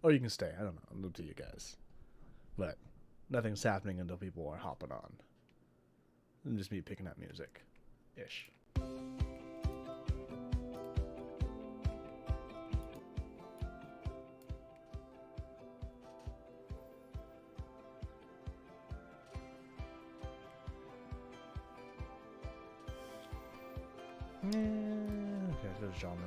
Or you can stay. I don't know. It's up to you guys. But nothing's happening until people are hopping on. And just me picking up music. Ish. Yeah. Okay, so there's genre.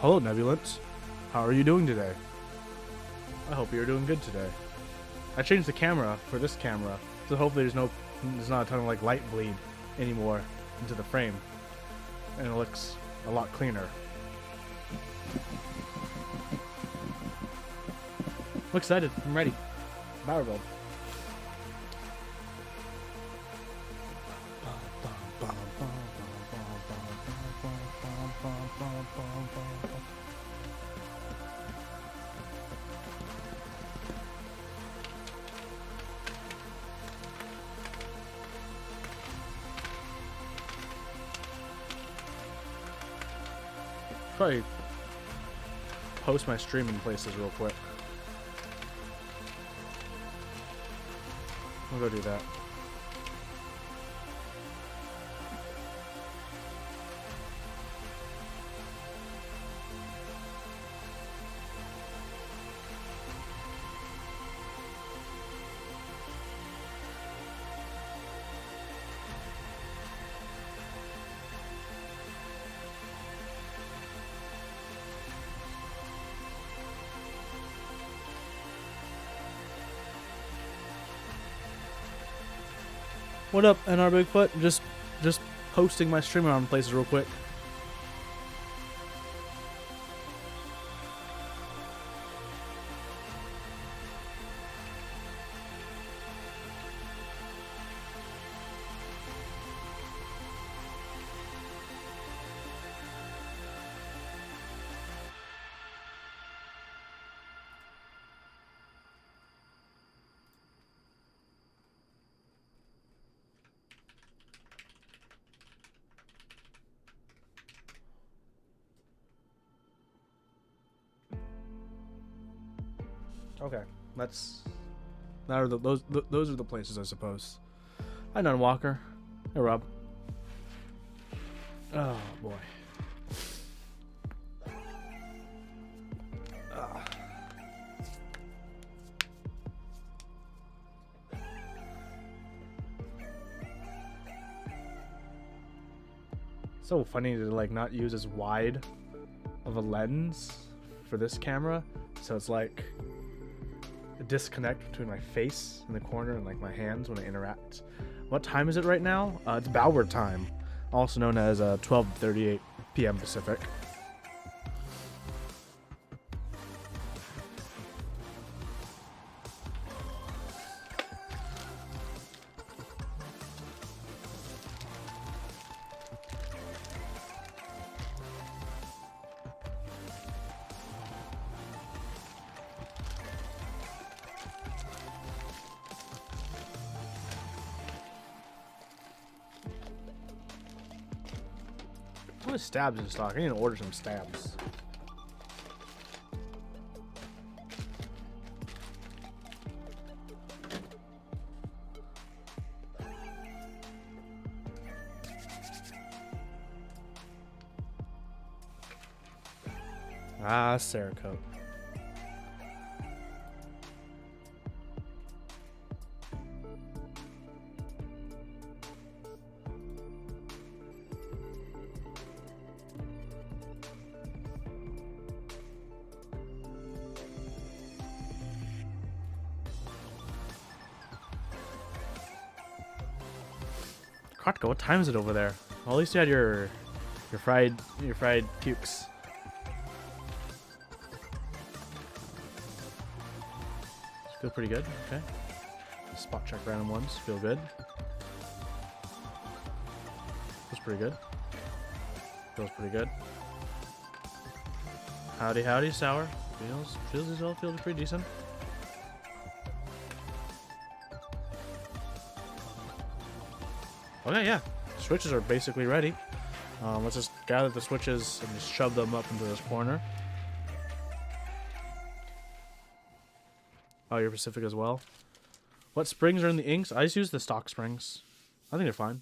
Hello, Nebulance. How are you doing today? I hope you're doing good today. I changed the camera for this camera, so hopefully there's not a ton of like light bleed anymore into the frame, and it looks a lot cleaner. I'm excited. I'm ready. Bauer build. Probably post my streaming places real quick. I'll go do that. What up, NR Bigfoot? Just posting my stream around places real quick. Okay, those are the places, I suppose. Hi, Nun Walker. Hey, Rob. Oh boy. So funny to like not use as wide of a lens for this camera, so it's like a disconnect between my face in the corner and like my hands when I interact. What time is it right now? It's Bauer time, also known as 12:38 p.m. Pacific. What is stabs in stock? I need to order some stabs. Ah, Cerakote. Kratko, what time is it over there? Well, at least you had your fried pukes. Feel pretty good. Okay. Spot check random ones. Feel good. Feels pretty good. Feels pretty good. Howdy, howdy, sour. Feels as well. Feels pretty decent. Okay, yeah. Switches are basically ready. Let's just gather the switches and just shove them up into this corner. Oh, you're Pacific as well. What springs are in the inks? I just use the stock springs. I think they're fine.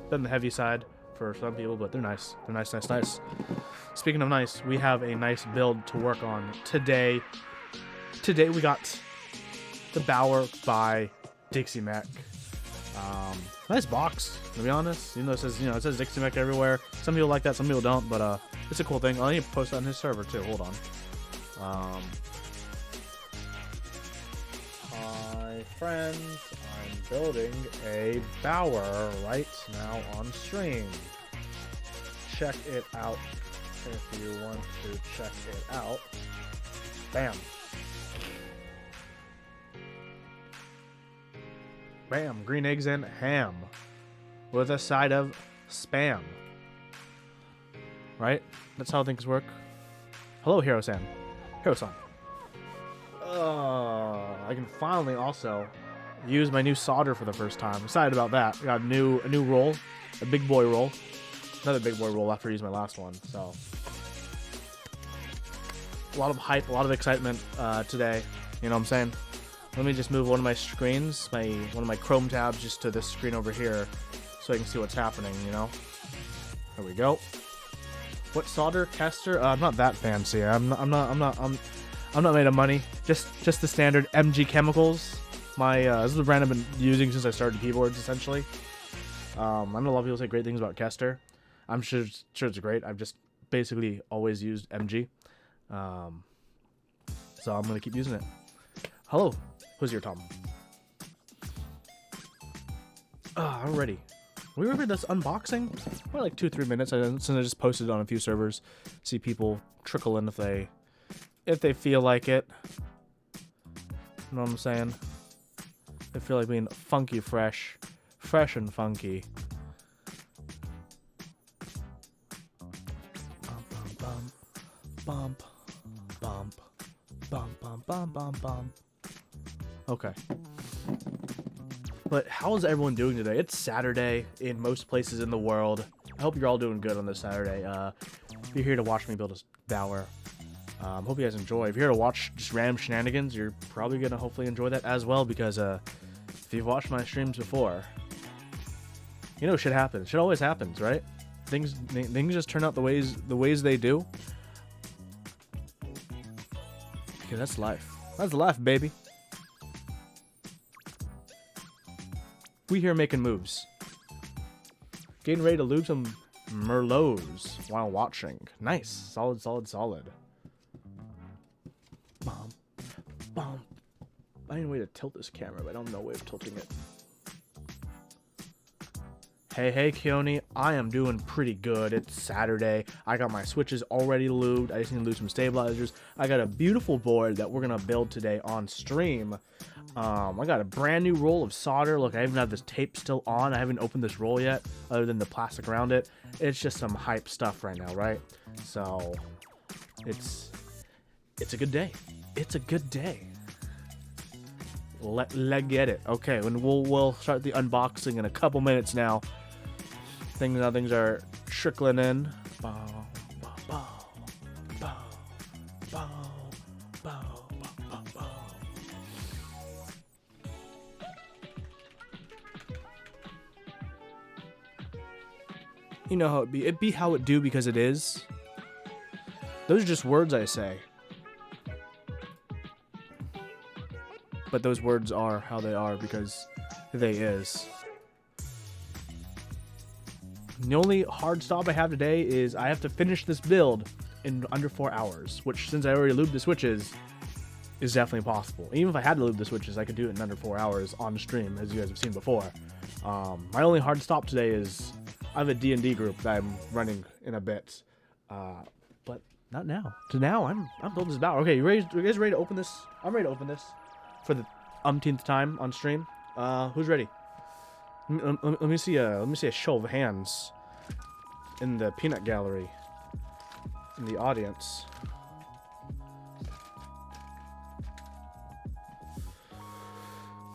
They're on the heavy side for some people, but they're nice. They're nice, nice, nice. Speaking of nice, we have a nice build to work on today. Today we got the Bauer by Dixie Mech. Nice box, to be honest. Even though it says Dixie Mech everywhere. Some people like that, some people don't, but it's a cool thing. I need to post that on his server too. Hold on. Hi friends, I'm building a Bauer right now on stream. Check it out if you want to check it out. Bam. Bam, green eggs and ham with a side of spam. Right? That's how things work. Hello, Hiro-san. Hiro-san. I can finally also use my new solder for the first time. I'm excited about that. I got a new roll, a big boy roll. Another big boy roll after I used my last one. So a lot of hype, a lot of excitement today. You know what I'm saying? Let me just move one of my screens, one of my Chrome tabs, just to this screen over here, so I can see what's happening. You know. There we go. What solder tester? I'm not that fancy. I'm not made of money. Just the standard MG Chemicals. This is the brand I've been using since I started keyboards, essentially. I know a lot of people say great things about Kester. I'm sure it's great. I've just basically always used MG. So I'm gonna keep using it. Hello, who's your Tom? I'm ready. We remember this unboxing? We're like 2-3 minutes. Since I just posted it on a few servers. See people trickle in if they feel like it. You know what I'm saying? They feel like being funky fresh and funky. Bump, bump, bump, bump, bump, bump, bump. Okay. But how is everyone doing today? It's Saturday in most places in the world. I hope you're all doing good on this Saturday. If you're here to watch me build a Bauer, hope you guys enjoy. If you're here to watch just random shenanigans, you're probably gonna hopefully enjoy that as well, because if you've watched my streams before, you know shit happens. Shit always happens, right? Things just turn out the ways they do. Because that's life. That's life, baby. We here making moves. Getting ready to lube some Merlots while watching. Nice. Solid, solid, solid. Bum, bum. I need a way to tilt this camera, but I don't know a way of tilting it. Hey, Keone. I am doing pretty good. It's Saturday. I got my switches already lubed. I just need to lube some stabilizers. I got a beautiful board that we're going to build today on stream. I got a brand new roll of solder. Look, I even have this tape still on. I haven't opened this roll yet, other than the plastic around it. It's just some hype stuff right now, right? So, it's a good day. It's a good day. Let's get it. Okay, and we'll start the unboxing in a couple minutes now. Things are trickling in. Bow, bow, bow, bow, bow, bow, bow, bow. You know how it be. It be how it do because it is. Those are just words I say. But those words are how they are because they is. The only hard stop I have today is I have to finish this build in under 4 hours, which, since I already lubed the switches, is definitely possible. Even if I had to lube the switches, I could do it in under 4 hours on stream, as you guys have seen before. My only hard stop today is I have a D&D group that I'm running in a bit, but not now. To now, I'm building this Bauer. Okay, you guys ready to open this? I'm ready to open this. for the umpteenth time on stream. Who's ready? Let me see a show of hands in the peanut gallery, in the audience.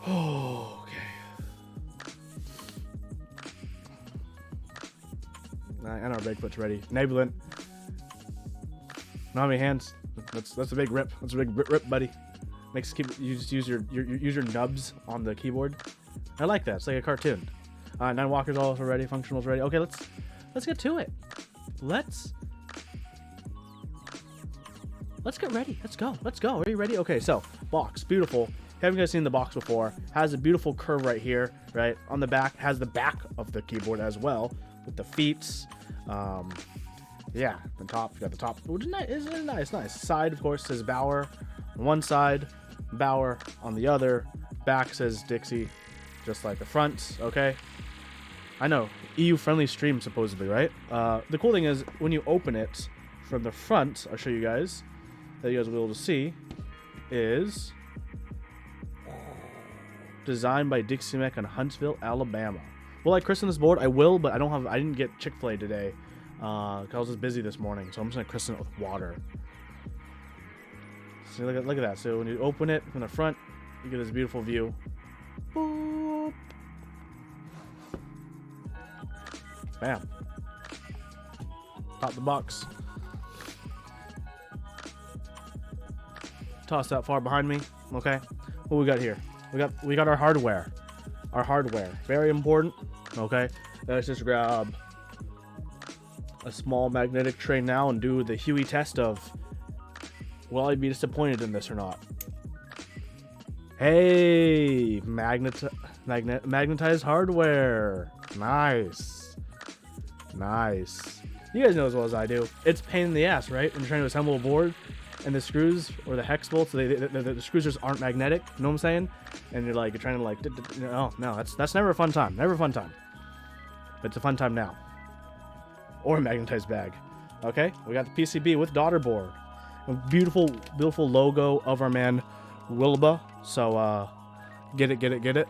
Oh, okay. And our Bigfoot's ready. Nebulant. Not how many hands. That's a big rip. That's a big rip, buddy. Makes you just use your nubs on the keyboard. I like that. It's like a cartoon. 9 walkers all ready. Functionals ready. Okay, let's get to it. Let's get ready. Let's go. Are you ready? Okay, so box, beautiful. Haven't you guys seen the box before? Has a beautiful curve right here, right on the back. Has the back of the keyboard as well with the feet. Yeah, the top. You got the top, which is nice. Isn't it nice? Side, of course, says Bauer on one side, Bauer on the other. Back says Dixie, just like the front. Okay. I know, EU-friendly stream supposedly, right? The cool thing is when you open it from the front, I'll show you guys that you guys will be able to see, is designed by Dixie Mech in Huntsville, Alabama. Will I christen this board? I will, but I didn't get Chick-fil-A today. I was just busy this morning, so I'm just gonna christen it with water. So look at that. So when you open it from the front, you get this beautiful view. Boop. Bam. Pop the box. Toss that far behind me. Okay. What we got here? We got our hardware. Our hardware. Very important. Okay. Let's just grab a small magnetic tray now and do the Huey test of will I be disappointed in this or not? Hey, magnetized hardware. Nice. You guys know as well as I do. It's a pain in the ass, right? When you're trying to assemble a board and the screws or the hex bolts, the screws just aren't magnetic. You know what I'm saying? And you're trying to no, that's never a fun time. Never a fun time. But it's a fun time now. Or a magnetized bag. Okay, we got the PCB with daughter board. A beautiful logo of our man Wilbur. So get it.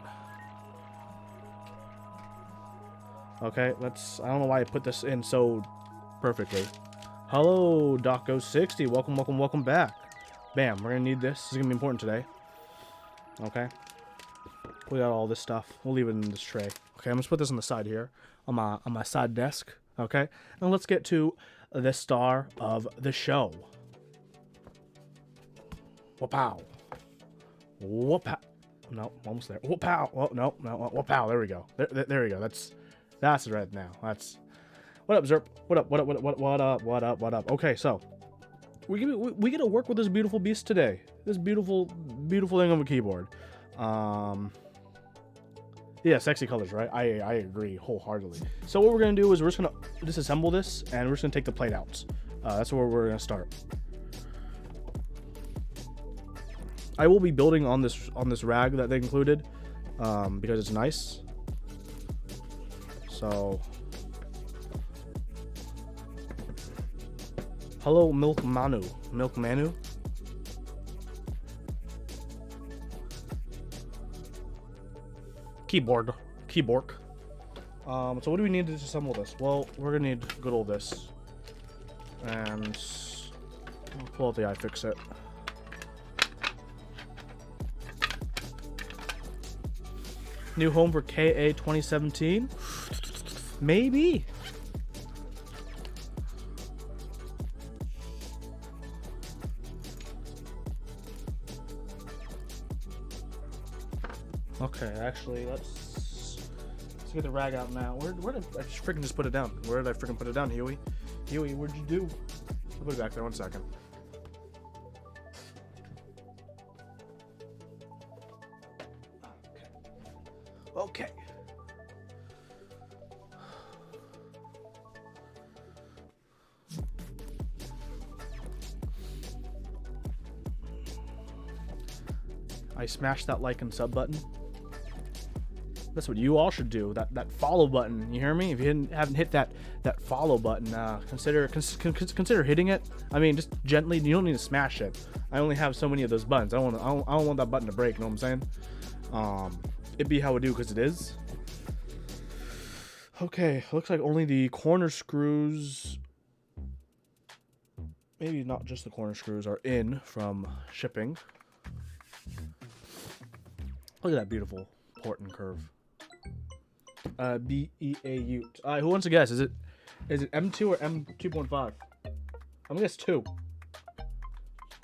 Okay, I don't know why I put this in so perfectly. Hello, Doco60. Welcome back. Bam, we're gonna need this. This is gonna be important today. Okay. We got all this stuff. We'll leave it in this tray. Okay, I'm gonna put this on the side here, on my side desk. Okay, and let's get to the star of the show. Whoop-pow. No, almost there. Whoop-pow. Oh, no. Whoop-pow. There we go. There we go. That's right now. That's... What up, Zerp? What up? Okay, so we get to work with this beautiful beast today. This beautiful thing on the keyboard. Yeah, sexy colors, right? I agree wholeheartedly. So what we're gonna do is we're just gonna disassemble this and we're just gonna take the plate out. That's where we're gonna start. I will be building on this rag that they included because it's nice. So, hello, Milk Manu. Keyboard. So what do we need to disassemble this? Well, we're gonna need good old this, and we'll pull out the iFixit. New home for KA 2017? Maybe. Okay, actually, let's get the rag out now. Where did I freaking just put it down? Where did I freaking put it down, Huey? Huey, what'd you do? I'll put it back there. 1 second. Okay. I smashed that like and sub button. That's what you all should do. That follow button. You hear me? If you haven't hit that follow button, consider hitting it. I mean, just gently. You don't need to smash it. I only have so many of those buttons. I don't want that button to break. You know what I'm saying? It'd be how it do because it is. Okay, looks like only the corner screws. Maybe not just the corner screws are in from shipping. Look at that beautiful port and curve. BEAU. Who wants to guess? Is it M2 or M2.5? I'm gonna guess 2.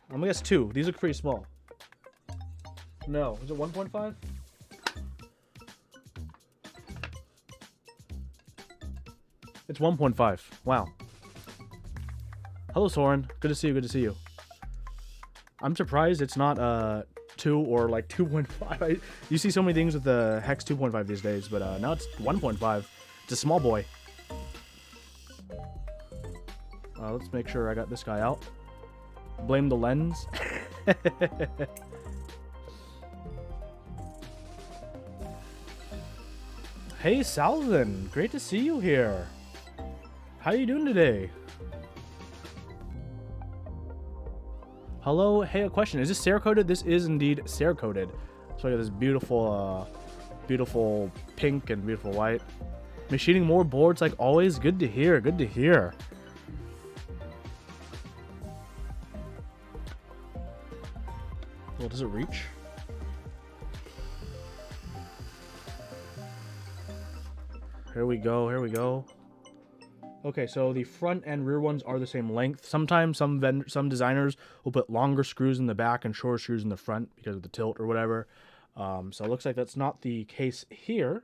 I'm gonna guess 2. These look pretty small. No, is it 1.5? It's 1.5. Wow. Hello, Soren. Good to see you. Good to see you. I'm surprised it's not 2 or like 2.5. You see so many things with the Hex 2.5 these days, but now it's 1.5. It's a small boy. Let's make sure I got this guy out. Blame the lens. Hey, Salvin. Great to see you here. How you doing today? Hello. Hey, a question. Is this Cerakoted? This is indeed Cerakoted. So I got this beautiful, beautiful pink and beautiful white. Machining more boards like always. Good to hear. Good to hear. Well, does it reach? Here we go. Here we go. Okay, so the front and rear ones are the same length. Sometimes some designers will put longer screws in the back and shorter screws in the front because of the tilt or whatever. So it looks like that's not the case here.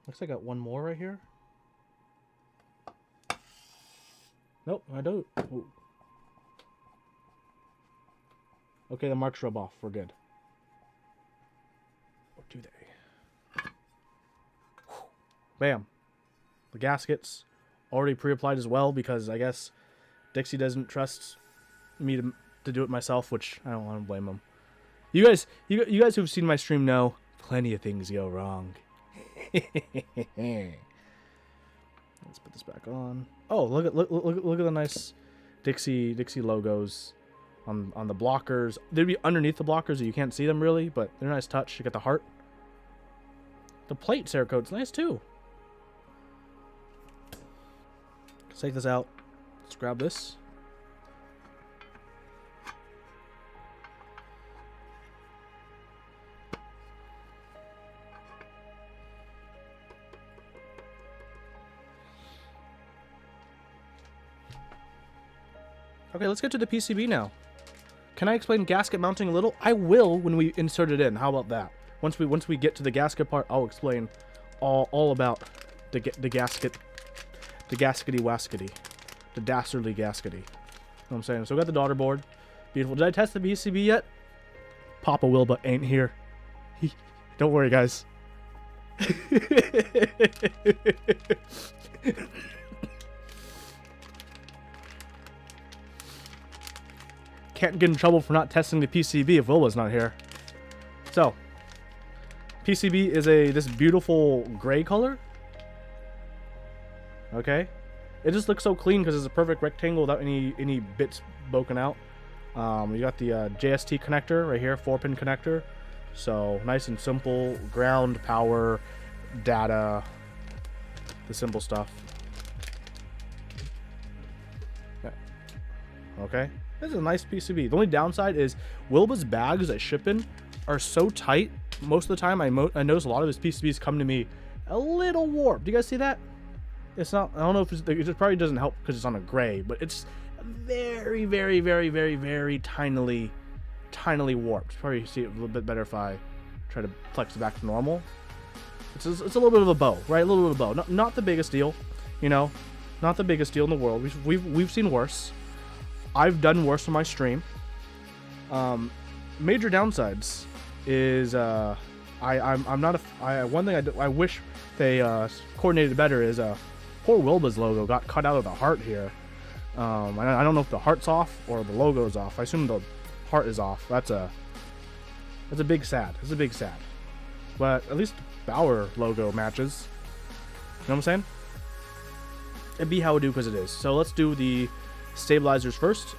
Looks like I got one more right here. Nope, I don't. Ooh. Okay, the marks rub off. We're good. Or do they? Bam. The gaskets already pre-applied as well because I guess Dixie doesn't trust me to do it myself, which I don't want to blame him. You guys who've seen my stream know plenty of things go wrong. Let's put this back on. Oh, look at the nice Dixie logos on the blockers. They'd be underneath the blockers so you can't see them really, but they're a nice touch. You got the heart. The plate Cerakote's nice too. Let's take this out. Let's grab this. Okay, let's get to the PCB now. Can I explain gasket mounting a little? I will when we insert it in. How about that? Once we get to the gasket part, I'll explain all about the gasket, the gaskety waskety, the dastardly gaskety. You know what I'm saying? So we got the daughter board. Beautiful. Did I test the PCB yet? Papa Wilbur ain't here. Don't worry, guys. Can't get in trouble for not testing the PCB if Wilba's not here. So, PCB is this beautiful gray color. Okay, it just looks so clean because it's a perfect rectangle without any bits broken out. You got the JST connector right here, 4-pin connector. So nice and simple. Ground, power, data, the simple stuff. Yeah. Okay. This is a nice PCB. The only downside is Wilba's bags that ship in are so tight. Most of the time, I notice a lot of his PCBs come to me a little warped. Do you guys see that? It's not. I don't know if it probably doesn't help because it's on a gray, but it's very, very, very, very, very tinily warped. Probably see it a little bit better if I try to flex it back to normal. It's a little bit of a bow, right? A little bit of a bow. Not the biggest deal, you know, not the biggest deal in the world. We've seen worse. I've done worse on my stream. Major downsides is I'm not one thing I wish they coordinated better is Poor Wilba's logo got cut out of the heart here. I don't know if the heart's off or the logo's off. I assume the heart is off. That's a big sad. That's a big sad. But at least Bauer logo matches. You know what I'm saying? It'd be how it do because it is. So let's do the stabilizers first.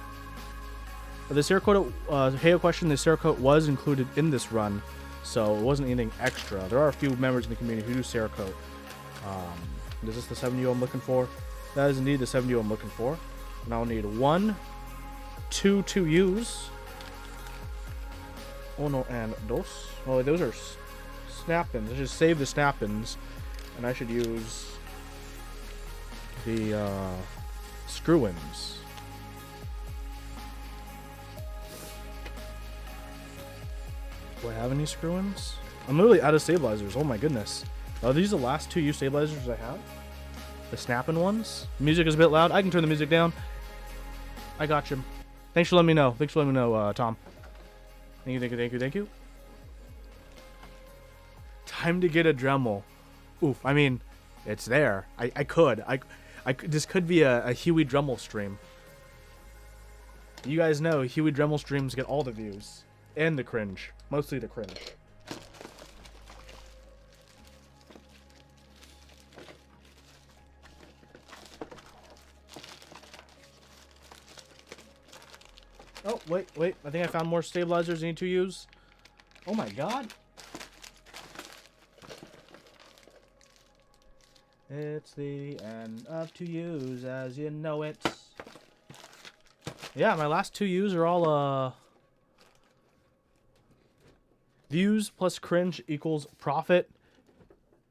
The Cerakote, Heyo question, the Cerakote was included in this run, so it wasn't anything extra. There are a few members in the community who do Cerakote. Is this the 7U I'm looking for? That is indeed the 7U I'm looking for. And I'll need 1, 2 2Us. Uno and dos. Oh, those are snap-ins. I should save the snap-ins, and I should use the screw-ins. Do I have any screw-ins? I'm literally out of stabilizers. Oh my goodness. Are these the last 2U stabilizers I have? The snapping ones? Music is a bit loud. I can turn the music down. I got you. Thanks for letting me know. Thanks for letting me know, Tom. Thank you, thank you, thank you, thank you. Time to get a Dremel. Oof, I mean, it's there. I could. This could be a Huey Dremel stream. You guys know Huey Dremel streams get all the views. And the cringe. Mostly the cringe. Oh, wait. I think I found more stabilizers I need to use. Oh my god. It's the end of 2Us as you know it. Yeah, my last 2Us are all, views plus cringe equals profit.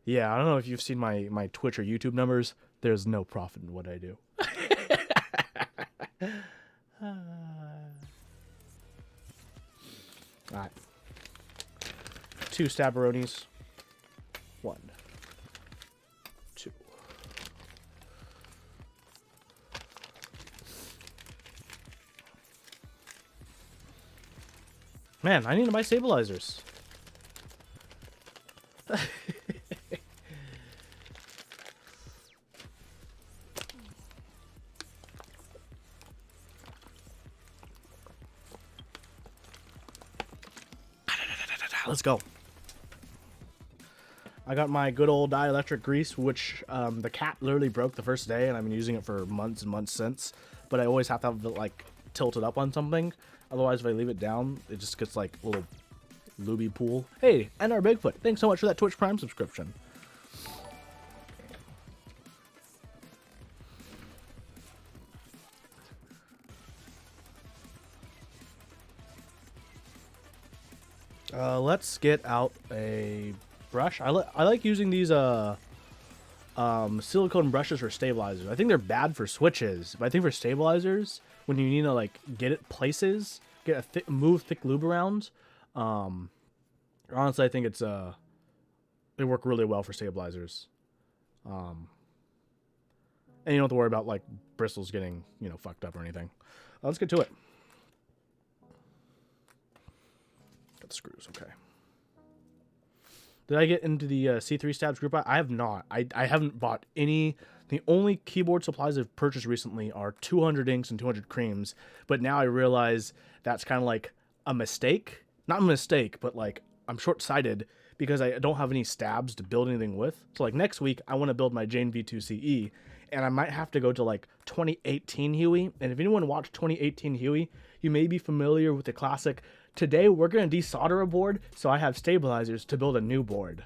Yeah, I don't know if you've seen my Twitch or YouTube numbers. There's no profit in what I do. Alright. 2 Stabberonis. 1. 2. Man, I need to buy stabilizers. Let's go. I got my good old dielectric grease, which the cap literally broke the first day, and I've been using it for months and months since. But I always have to have it like tilted up on something. Otherwise, if I leave it down, it just gets like a little looby pool. Hey, and our Bigfoot, thanks so much for that Twitch Prime subscription. Let's get out a brush. I like using these silicone brushes for stabilizers. I think they're bad for switches, but I think for stabilizers, when you need to like get it places, get a move thick lube around, honestly, I think it's they work really well for stabilizers. And you don't have to worry about like bristles getting, you know, fucked up or anything. Let's get to it. Got the screws, okay. Did I get into the C3 Stabs group? I have not. I haven't bought any. The only keyboard supplies I've purchased recently are 200 inks and 200 creams. But now I realize that's kind of like a mistake. Not a mistake, but like I'm short-sighted because I don't have any stabs to build anything with. So like next week, I want to build my Jane V2CE. And I might have to go to like 2018 Huey. And if anyone watched 2018 Huey, you may be familiar with the classic, today we're going to desolder a board so I have stabilizers to build a new board.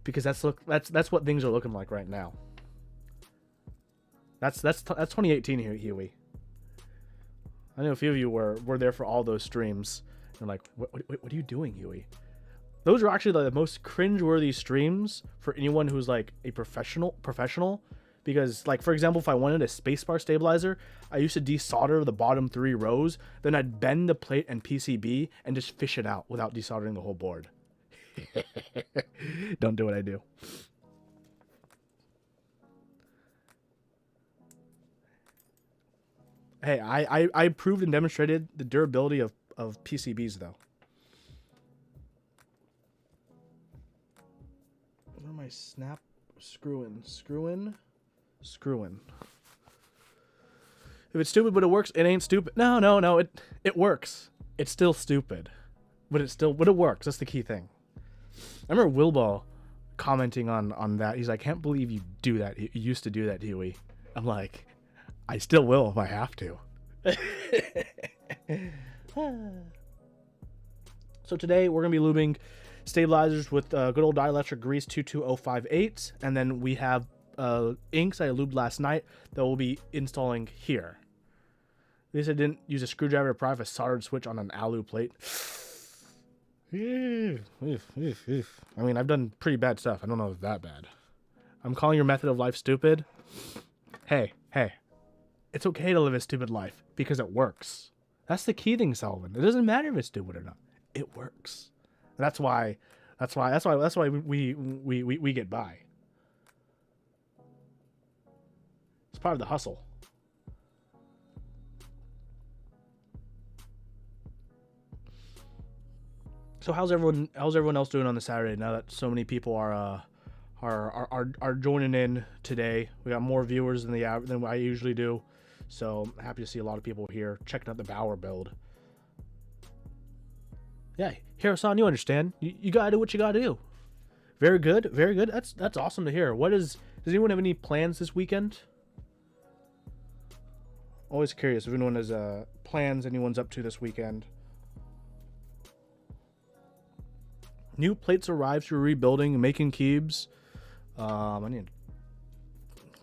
Because that's what things are looking like right now. That's 2018 Huey. I know a few of you were there for all those streams. And like, what are you doing, Huey? Those are actually the most cringe-worthy streams for anyone who's like a professional. Because, like, for example, if I wanted a spacebar stabilizer, I used to desolder the bottom 3 rows, then I'd bend the plate and PCB and just fish it out without desoldering the whole board. Don't do what I do. Hey, I proved and demonstrated the durability of PCBs, though. Where are my snap? Screw in. If it's stupid but it works, it ain't stupid. No. It works. It's still stupid, but it works. That's the key thing. I remember Wilbo commenting on that. He's like, "Can't believe you do that. You used to do that, Huey." I'm like, I still will if I have to. So today we're gonna be lubing stabilizers with good old dielectric grease 22058, and then we have inks I lubed last night that we'll be installing here. At least I didn't use a screwdriver to pry off a soldered switch on an alu plate. I mean, I've done pretty bad stuff. I don't know if it's that bad. I'm calling your method of life stupid. Hey, it's okay to live a stupid life because it works. That's the key thing, Sullivan. It doesn't matter if it's stupid or not. It works. And that's why we get by. It's part of the hustle. So how's everyone else doing on the Saturday now that so many people are joining in today? We got more viewers than I usually do. So I'm happy to see a lot of people here checking out the Bauer build. Yeah, Hiro-san, you understand. You gotta do what you gotta do. Very good. That's awesome to hear. Does anyone have any plans this weekend? Always curious if anyone has plans anyone's up to this weekend. New plates arrived through rebuilding and making cubes. I need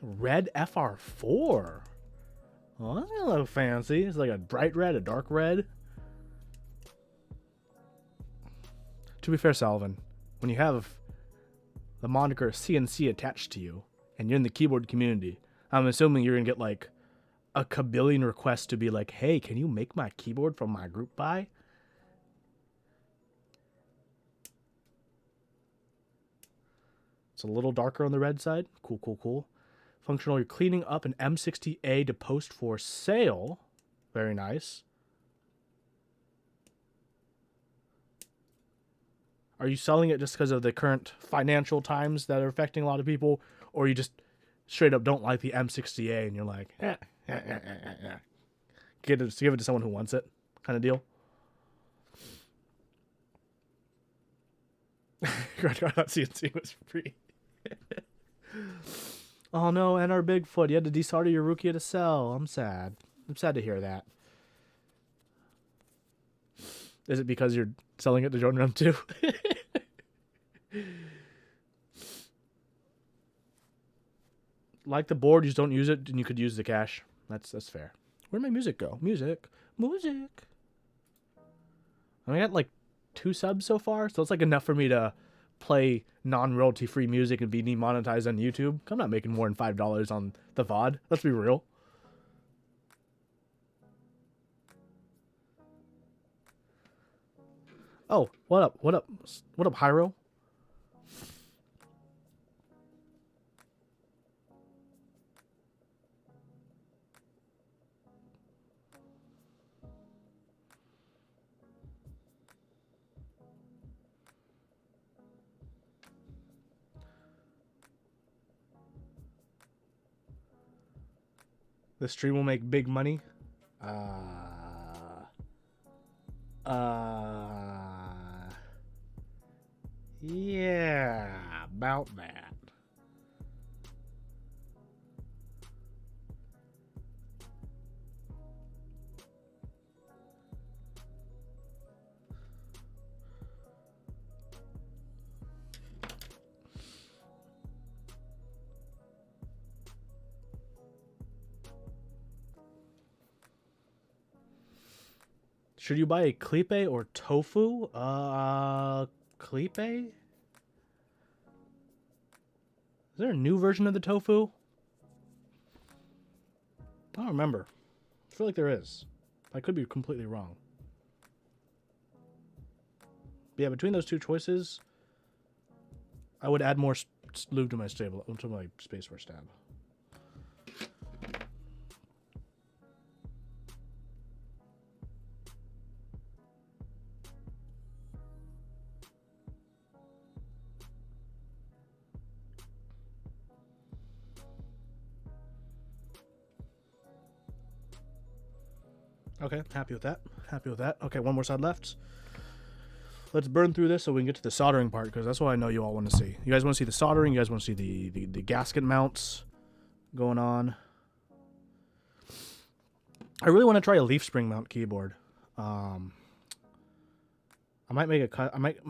red FR4. Oh, that's a little fancy. It's like a bright red, a dark red. To be fair, Sullivan, when you have the moniker CNC attached to you and you're in the keyboard community, I'm assuming you're going to get like a kabillion requests to be like, hey, can you make my keyboard from my group buy? It's a little darker on the red side. Cool. Functional, you're cleaning up an M60A to post for sale. Very nice. Are you selling it just because of the current financial times that are affecting a lot of people? Or you just straight up don't like the M60A and you're like, give it to someone who wants it kind of deal? CNC was free. Oh no, and our Bigfoot. You had to desolder your Rukia to sell. I'm sad. I'm sad to hear that. Is it because you're selling it to Jordan Rum too? Like the board, you just don't use it, and you could use the cash. That's fair. Where'd my music go? Music. I got like 2 subs so far, so it's like enough for me to play non-royalty free music and be demonetized on YouTube. I'm not making more than $5 on the VOD. Let's be real. Oh, what up, Hyro? The stream will make big money. Yeah, about that. Should you buy a Clipe or Tofu? Clipe? Is there a new version of the Tofu? I don't remember. I feel like there is. I could be completely wrong. But yeah, between those two choices, I would add more lube to my Space Force stab. Okay, happy with that. Happy with that. Okay, one more side left. Let's burn through this so we can get to the soldering part, because that's what I know you all want to see. You guys want to see the soldering. You guys want to see the gasket mounts going on. I really want to try a leaf spring mount keyboard. I might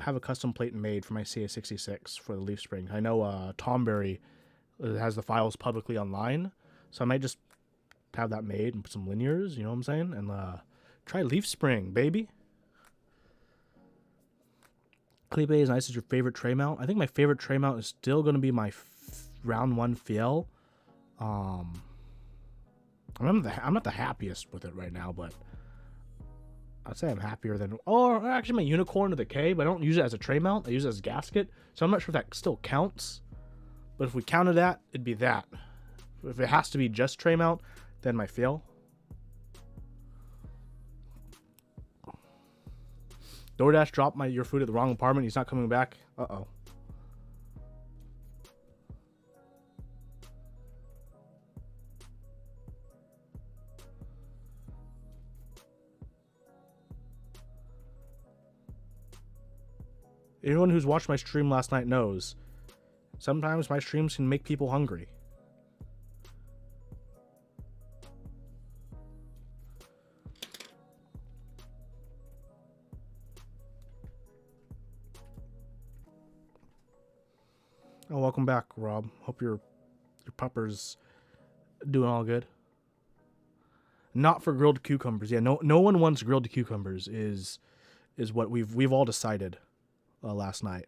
have a custom plate made for my CA66 for the leaf spring. I know Tomberry has the files publicly online, so I might just have that made and put some linears, you know what I'm saying? And try leaf spring, baby. Clip A is nice as your favorite tray mount. I think my favorite tray mount is still going to be my round 1 Fiel. I'm not the happiest with it right now, but I'd say I'm happier than... Oh, actually my Unicorn to the K, but I don't use it as a tray mount. I use it as a gasket, so I'm not sure if that still counts. But if we counted that, it'd be that. If it has to be just tray mount, then my Fiel. DoorDash dropped your food at the wrong apartment. He's not coming back. Uh-oh. Anyone who's watched my stream last night knows sometimes my streams can make people hungry. Oh, welcome back, Rob. Hope your pupper's doing all good. Not for grilled cucumbers. Yeah, no one wants grilled cucumbers is what we've all decided last night.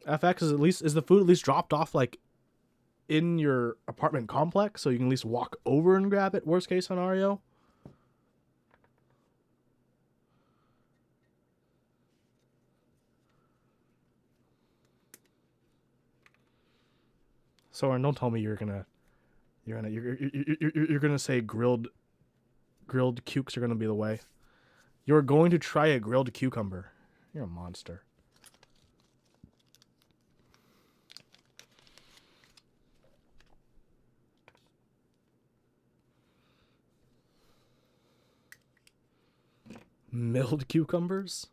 FX is the food at least dropped off like in your apartment complex, so you can at least walk over and grab it, worst case scenario. Soren, don't tell me you're gonna say grilled cukes are gonna be the way. You're going to try a grilled cucumber. You're a monster. Milled cucumbers?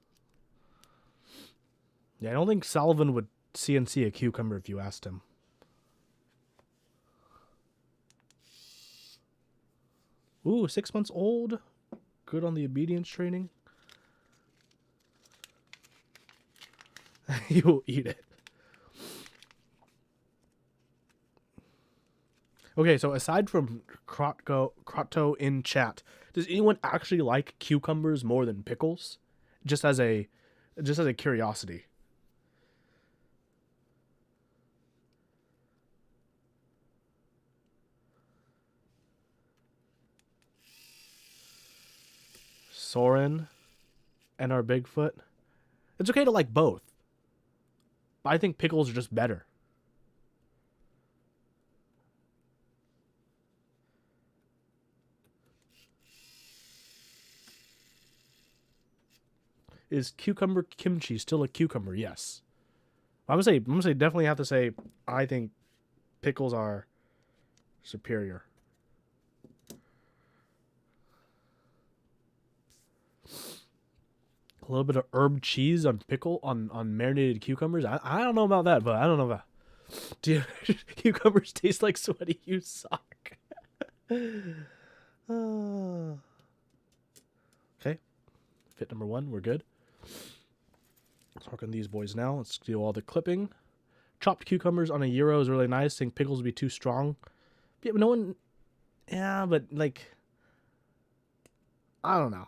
Yeah, I don't think Sullivan would CNC a cucumber if you asked him. Ooh, 6 months old. Good on the obedience training. You will eat it. Okay, so aside from Crotto in chat, does anyone actually like cucumbers more than pickles? Just as a curiosity. Soren and our Bigfoot. It's okay to like both. But I think pickles are just better. Is cucumber kimchi still a cucumber? Yes. I'm gonna say definitely have to say I think pickles are superior. A little bit of herb cheese on on marinated cucumbers. I don't know about that, but I don't know about. Dude, cucumbers taste like sweaty used sock. Okay. Fit number 1, we're good. Let's work on these boys now. Let's do all the clipping. Chopped cucumbers on a gyro is really nice. I think pickles would be too strong. Yeah, but no one... Yeah, but like... I don't know.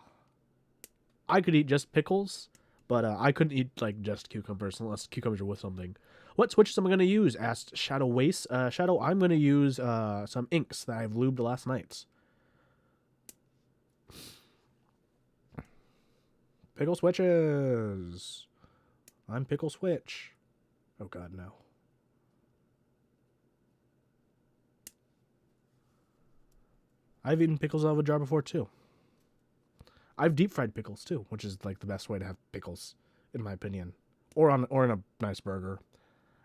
I could eat just pickles, but I couldn't eat like just cucumbers unless cucumbers are with something. What switches am I going to use? Asked Shadow Waste. Shadow, I'm going to use some inks that I've lubed last night. Pickle switches. I'm Pickle Switch. Oh god, no. I've eaten pickles out of a jar before too. I've deep fried pickles too, which is like the best way to have pickles, in my opinion, or in a nice burger.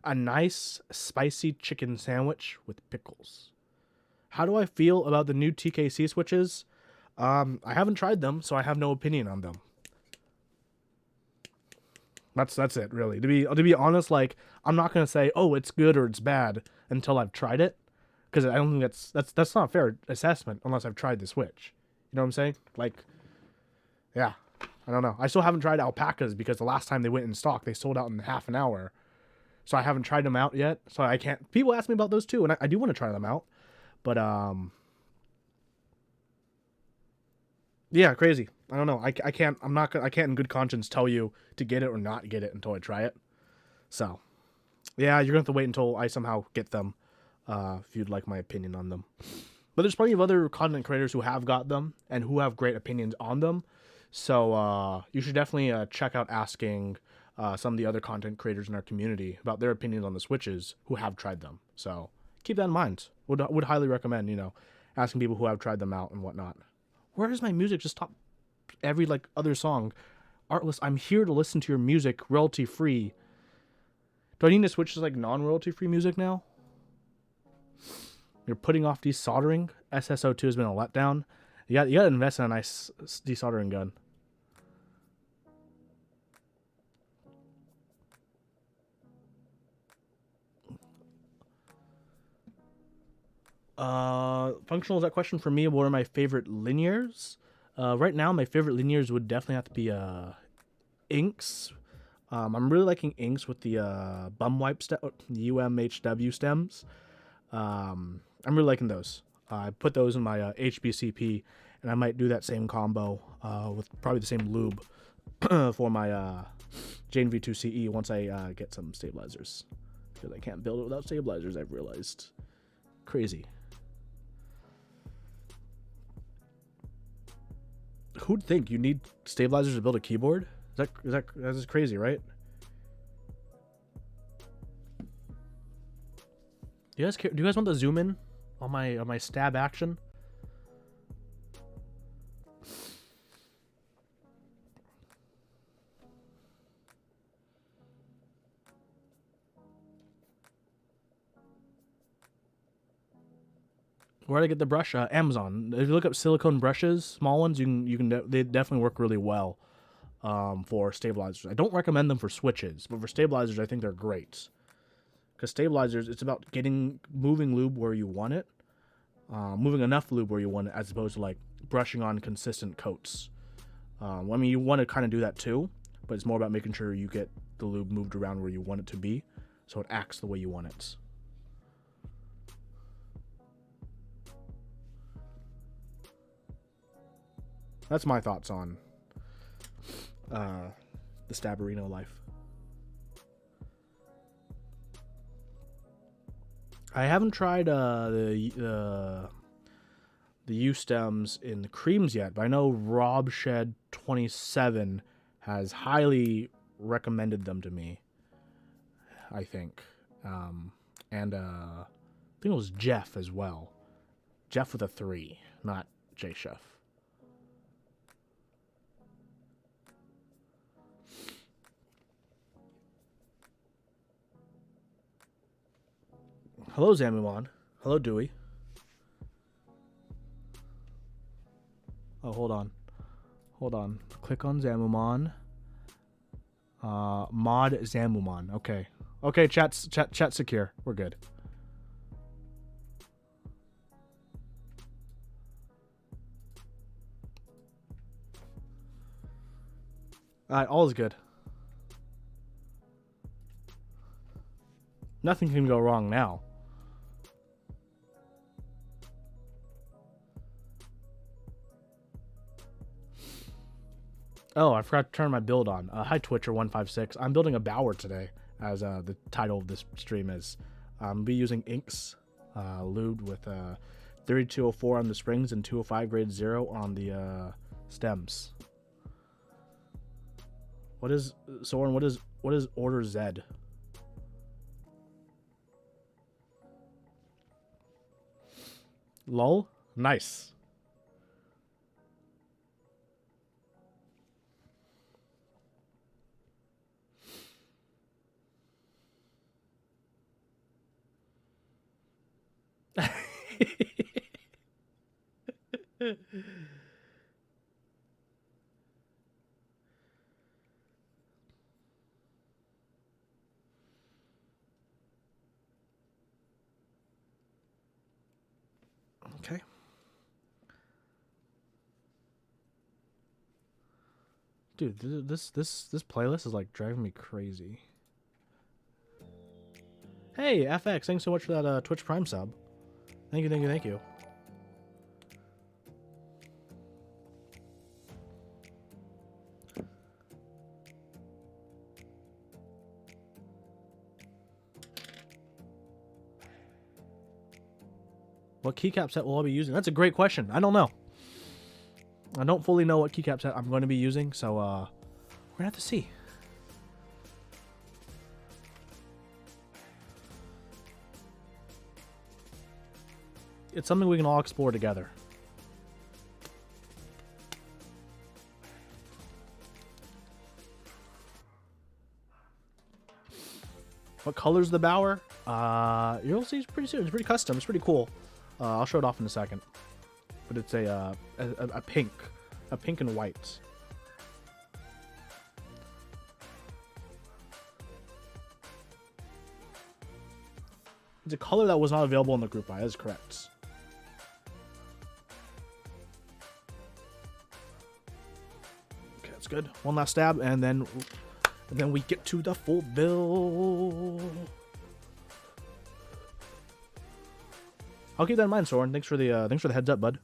A nice spicy chicken sandwich with pickles. How do I feel about the new TKC switches? I haven't tried them, so I have no opinion on them. That's it, really. To be honest, like, I'm not gonna say, oh, it's good or it's bad until I've tried it, because I don't think that's not a fair assessment unless I've tried the Switch. You know what I'm saying? Like, yeah, I don't know. I still haven't tried alpacas because the last time they went in stock, they sold out in half an hour. So I haven't tried them out yet. So I can't. People ask me about those too, and I do want to try them out, but yeah, crazy. I don't know. I can't. I'm not. I can't in good conscience tell you to get it or not get it until I try it. So, yeah, you're gonna have to wait until I somehow get them, if you'd like my opinion on them. But there's plenty of other content creators who have got them and who have great opinions on them. So you should definitely check out asking some of the other content creators in our community about their opinions on the Switches who have tried them. So keep that in mind. Would highly recommend, asking people who have tried them out and whatnot. Where does my music just stop every like other song? Artless, I'm here to listen to your music royalty free. Do I need to switch to like non-royalty free music now? You're putting off desoldering. SSO2 has been a letdown. You got to invest in a nice desoldering gun. Functional is that question for me. What are my favorite linears? Right now, my favorite linears would definitely have to be inks. I'm really liking inks with the bum wipe UMHW stems. I'm really liking those. I put those in my HBCP, and I might do that same combo with probably the same lube for my Jane V2CE once I get some stabilizers. Because I can't build it without stabilizers, I've realized. Crazy. Who'd think you need stabilizers to build a keyboard? That's crazy, right? Do you guys want the zoom in on my stab action? Where do I get the brush? Amazon. If you look up silicone brushes, small ones, they definitely work really well for stabilizers. I don't recommend them for switches, but for stabilizers, I think they're great. Because stabilizers, it's about moving lube where you want it, moving enough lube where you want it, as opposed to like brushing on consistent coats. I mean, you want to kind of do that too, but it's more about making sure you get the lube moved around where you want it to be, so it acts the way you want it. That's my thoughts on the Stabarino life. I haven't tried the U stems in the creams yet, but I know RobShed27 has highly recommended them to me. I think, and I think it was Jeff as well. Jeff with a 3, not J Chef. Hello, Zamumon. Hello, Dewey. Oh, hold on. Click on Zamumon. Mod Zamumon. Okay, chat secure. We're good. Alright, all is good. Nothing can go wrong now. Oh, I forgot to turn my build on. Hi, Twitcher156. I'm building a Bauer today, as the title of this stream is. I'll be using inks, lubed with 3204 on the springs and 205 grade 0 on the stems. What is Soren? What is Order Z? Lol. Nice. Okay. Dude, this playlist is like driving me crazy. Hey, FX, thanks so much for that Twitch Prime sub. Thank you, thank you, thank you. What keycap set will I be using? That's a great question. I don't know. I don't fully know what keycap set I'm going to be using, so we're going to have to see. It's something we can all explore together. What color's the Bauer? You'll see pretty soon. It's pretty custom. It's pretty cool. I'll show it off in a second. But it's a pink. A pink and white. It's a color that was not available in the group buy. That is correct. Okay, that's good. One last stab, and then we get to the full bill. I'll keep that in mind, Soren. Thanks for the heads up, bud.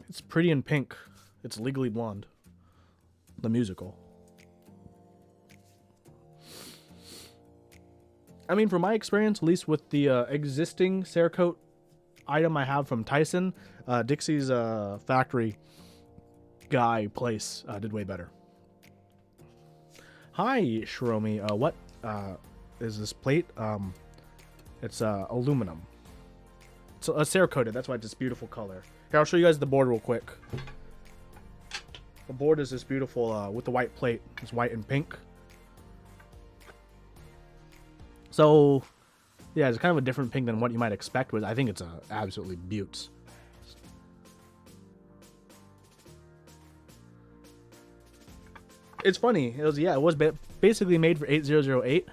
It's Pretty in Pink. It's Legally Blonde. The musical. I mean, from my experience, at least with the existing Cerakote item I have from Tyson, Dixie's factory guy place did way better. Hi, Shiromi. What is this plate? It's aluminum. It's Cerakoted. That's why it's this beautiful color. Here, I'll show you guys the board real quick. The board is this beautiful with the white plate. It's white and pink. So, yeah, it's kind of a different pink than what you might expect, but I think it's absolutely beaut. It's funny. It was basically made for 8008,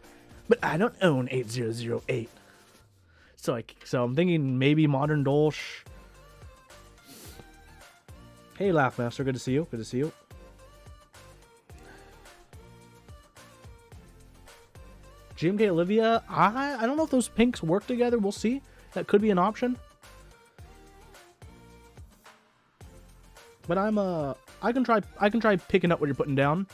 but I don't own 8008. So I'm thinking maybe Modern Dolch. Hey, Laughmaster, good to see you. Good to see you. GMK Olivia, I don't know if those pinks work together. We'll see. That could be an option. But I can try picking up what you're putting down.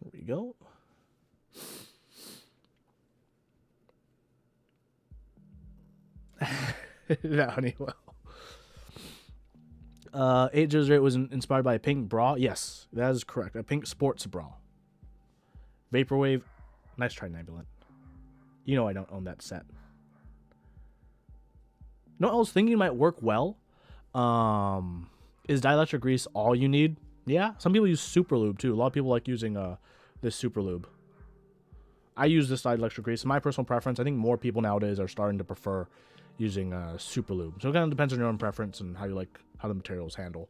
There we go. No, Honeywell. 808 was inspired by a pink bra. Yes, that is correct. A pink sports bra. Vaporwave. Nice try, Nebulant. You know I don't own that set. You know what I was thinking might work well? Is dielectric grease all you need? Yeah, some people use super lube too. A lot of people like using this super lube. I use this dielectric grease. My personal preference, I think more people nowadays are starting to prefer using super lube. So it kind of depends on your own preference and how you like how the materials handle.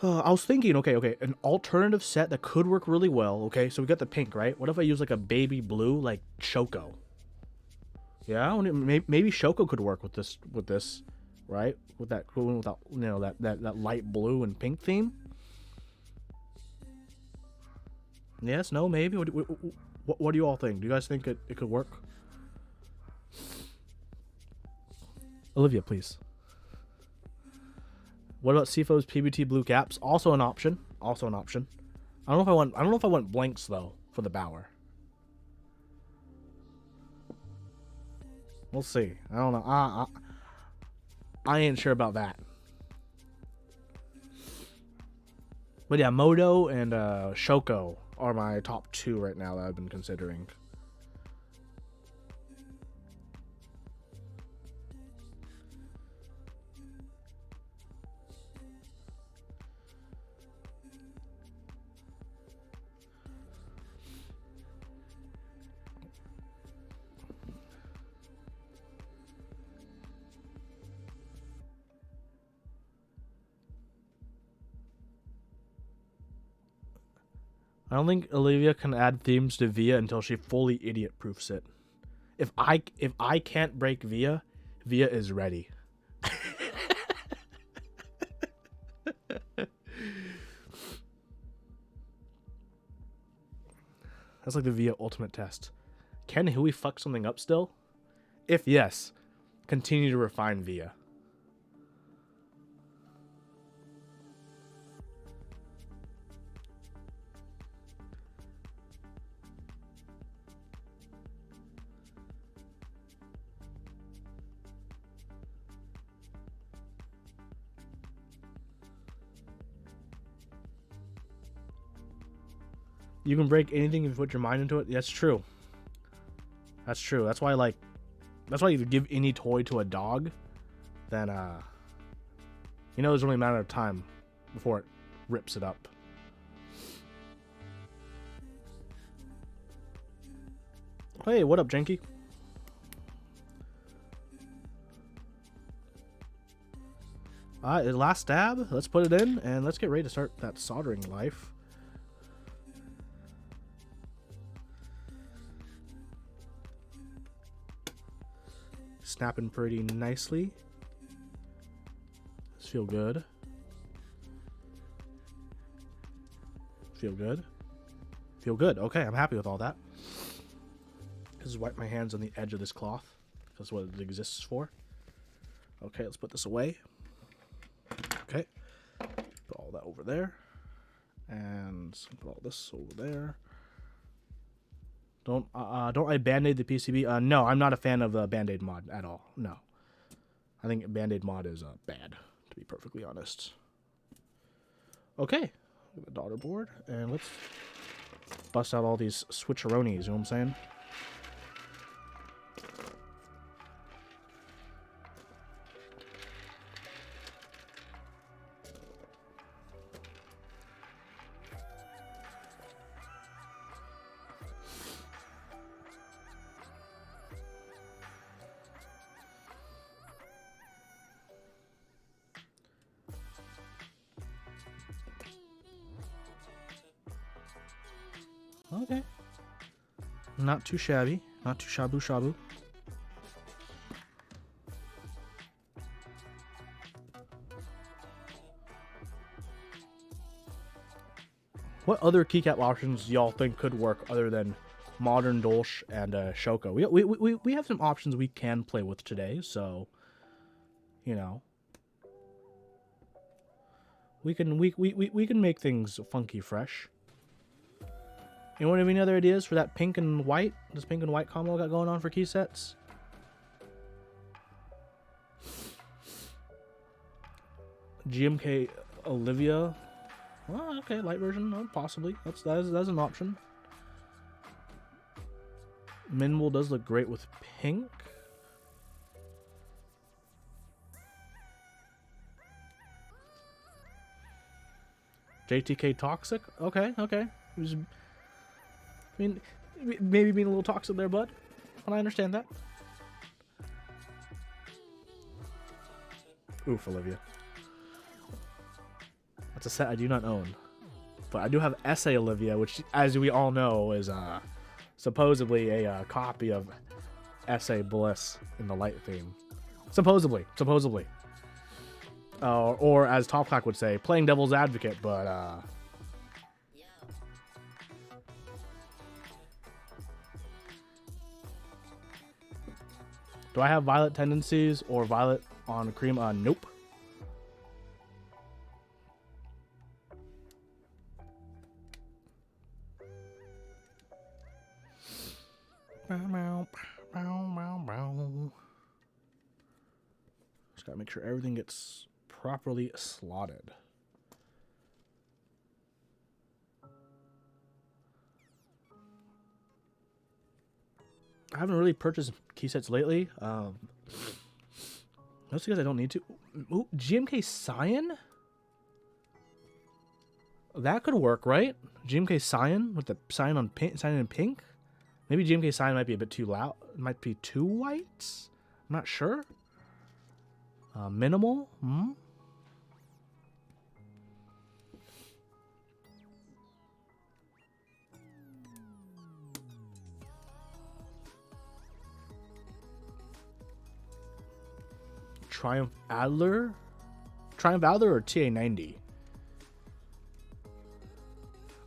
I was thinking, okay, an alternative set that could work really well. Okay, so we got the pink, right? What if I use like a baby blue, like Choco? Yeah, maybe Choco could work with this, right? With that, that light blue and pink theme. Yes, no, maybe. What do you all think? Do you guys think it could work? Olivia, please. What about CFO's PBT blue caps? Also an option. Also an option. I don't know if I want blanks though for the Bauer. We'll see. I don't know. I ain't sure about that. But yeah, Moto and Shoko are my top 2 right now that I've been considering. I don't think Olivia can add themes to Via until she fully idiot proofs it. If I can't break Via, Via is ready. That's like the Via ultimate test. Can Hui fuck something up still? If yes, continue to refine Via. You can break anything if you put your mind into it. That's true. That's true. That's why, like, that's why you give any toy to a dog, then, you know, it's only a matter of time before it rips it up. Hey, what up, Janky? Last stab. Let's put it in, and let's get ready to start that soldering life. Snapping pretty nicely. This feel good. Feel good. Feel good. Okay, I'm happy with all that. Just wipe my hands on the edge of this cloth. That's what it exists for. Okay, let's put this away. Okay. Put all that over there. And put all this over there. Don't I band-aid the PCB? No, I'm not a fan of the band-aid mod at all. No. I think band-aid mod is bad, to be perfectly honest. Okay. The daughter board, and let's bust out all these switcheroonies, you know what I'm saying? Okay. Not too shabby. Not too shabu-shabu. What other keycap options y'all think could work other than Modern Dolch and Shoko? We have some options we can play with today, so you know. We can make things funky fresh. Anyone have any other ideas for that pink and white? This pink and white combo I got going on for key sets? GMK Olivia. Oh, okay, light version. Oh, possibly. That's an option. Minwool does look great with pink. JTK Toxic. Okay, okay. I mean, maybe being a little toxic there, bud. But I understand that. Oof, Olivia. That's a set I do not own. But I do have Essay Olivia, which, as we all know, is supposedly a copy of Essay Bliss in the light theme. Supposedly. Or as Top Clack would say, playing devil's advocate, but do I have Violet tendencies or Violet on Cream? Nope. Just gotta make sure everything gets properly slotted. I haven't really purchased key sets lately. Mostly because I don't need to. Ooh, GMK Cyan? That could work, right? GMK Cyan with the cyan on pink, cyan in pink. Maybe GMK Cyan might be a bit too loud. It might be too white. I'm not sure. Minimal. Triumph Adler? Triumph Adler or TA90?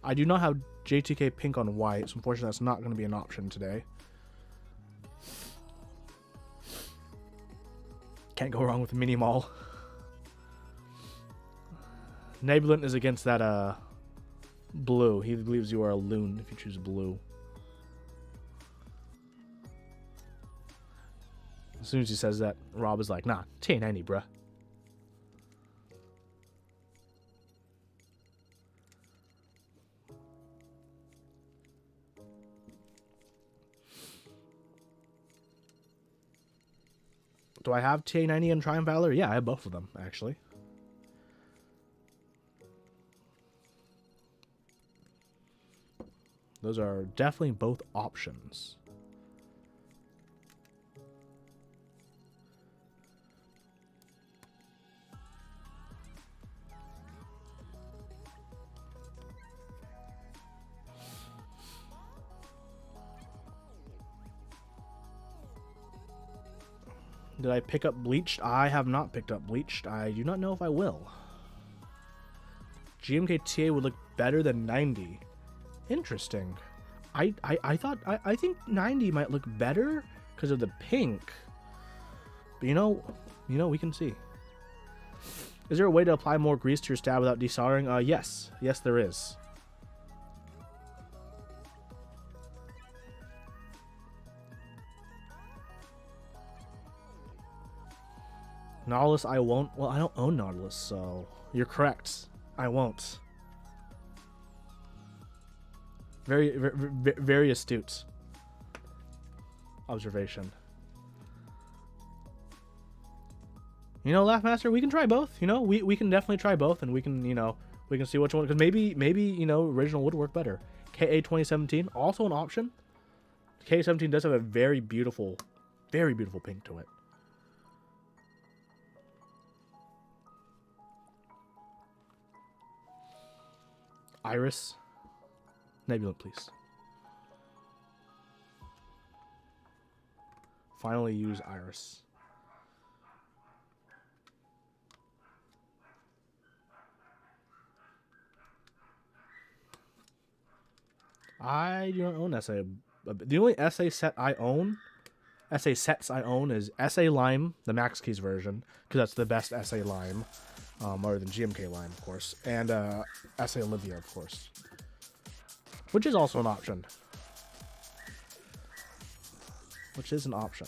I do not have JTK pink on white, so unfortunately that's not going to be an option today. Can't go wrong with Mini Mall. Nebulant is against that blue. He believes you are a loon if you choose blue. As soon as he says that, Rob is like, nah, TA90, bruh. Do I have TA90 and Triumph Valor? Yeah, I have both of them, actually. Those are definitely both options. Did I pick up Bleached? I have not picked up Bleached. I do not know if I will. GMK TA would look better than 90. Interesting. I think 90 might look better because of the pink. But you know, we can see. Is there a way to apply more grease to your stab without desoldering? Yes. Yes, there is. Nautilus, I won't. Well, I don't own Nautilus, so you're correct. I won't. Very astute observation. You know, Laughmaster, we can try both. You know, we can definitely try both, and we can, you know, we can see which one. Because maybe you know, original would work better. KA 2017, also an option. KA 17 does have a very beautiful pink to it. Iris. Nebulant, please. Finally use Iris. I do not own SA. The only SA set I own, SA sets I own is SA Lime, the Max Keys version, because that's the best SA Lime, other than GMK Lime, of course, and SA Olivia, of course, which is also an option. Which is an option.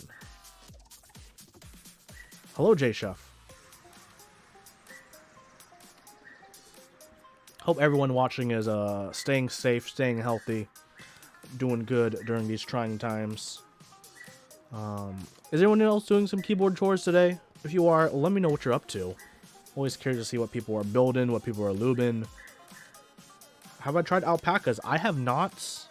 Hello, J Chef. Hope everyone watching is staying safe, staying healthy, doing good during these trying times. Is anyone else doing some keyboard chores today? If you are, let me know what you're up to. Always curious to see what people are building, what people are lubing. Have I tried alpacas? I have not.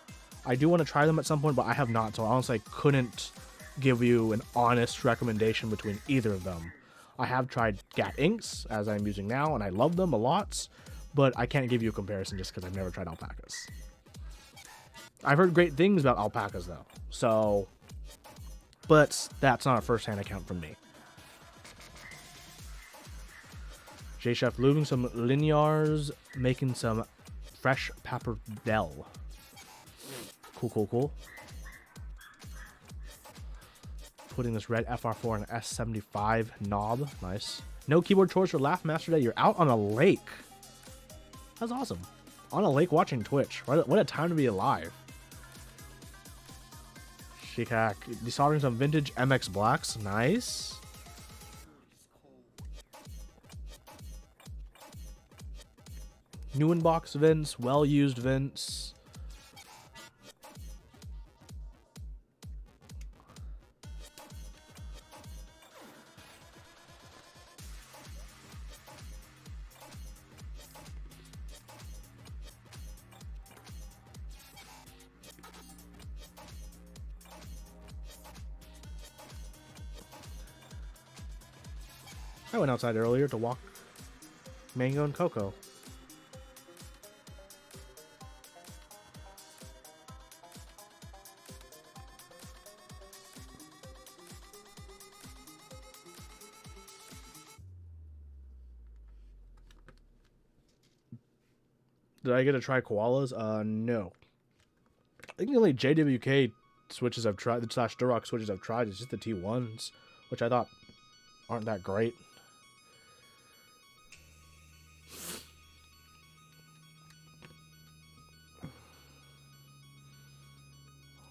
I do want to try them at some point, but I have not. So honestly, I couldn't give you an honest recommendation between either of them. I have tried Gat Inks, as I'm using now, and I love them a lot. But I can't give you a comparison just because I've never tried alpacas. I've heard great things about alpacas, though. So, but that's not a first-hand account from me. J Chef lubing some linears, making some fresh pappardelle. Cool, cool, cool. Putting this red FR4 on S75 knob. Nice. No keyboard chores for Laughmaster Day. You're out on a lake. That's awesome. On a lake watching Twitch. What a time to be alive. Chic hack. Desoldering some vintage MX blacks. Nice. New inbox vents. Well-used vents. I went outside earlier to walk Mango and Coco. Did I get to try koalas? No. I think the only JWK switches I've tried, slash Durock switches I've tried, is just the T1s, which I thought aren't that great.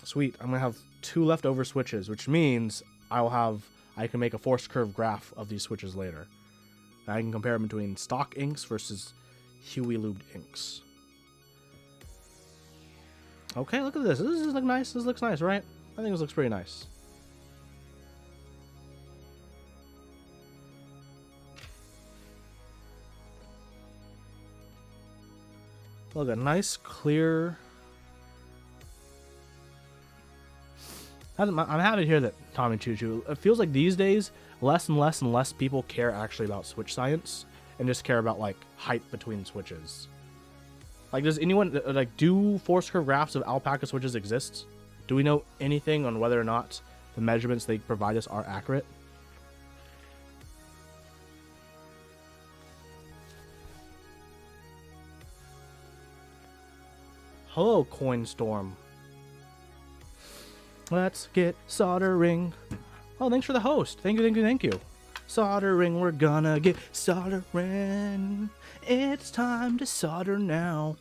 Sweet. I'm gonna have 2 leftover switches, which means I can make a force curve graph of these switches later. I can compare them between stock inks versus Huey lubed inks. Okay, look at this. This looks nice. This looks nice, right? I think this looks pretty nice. Look, a nice, clear... I'm happy to hear that, Tommy Choo Choo. It feels like these days, less and less people care actually about switch science and just care about, like, height between switches. Like, does anyone, like, do force curve graphs of alpaca switches exist? Do we know anything on whether or not the measurements they provide us are accurate? Hello, Coinstorm. Let's get soldering. Oh, thanks for the host. Thank you. Soldering, we're gonna get soldering. It's time to solder now.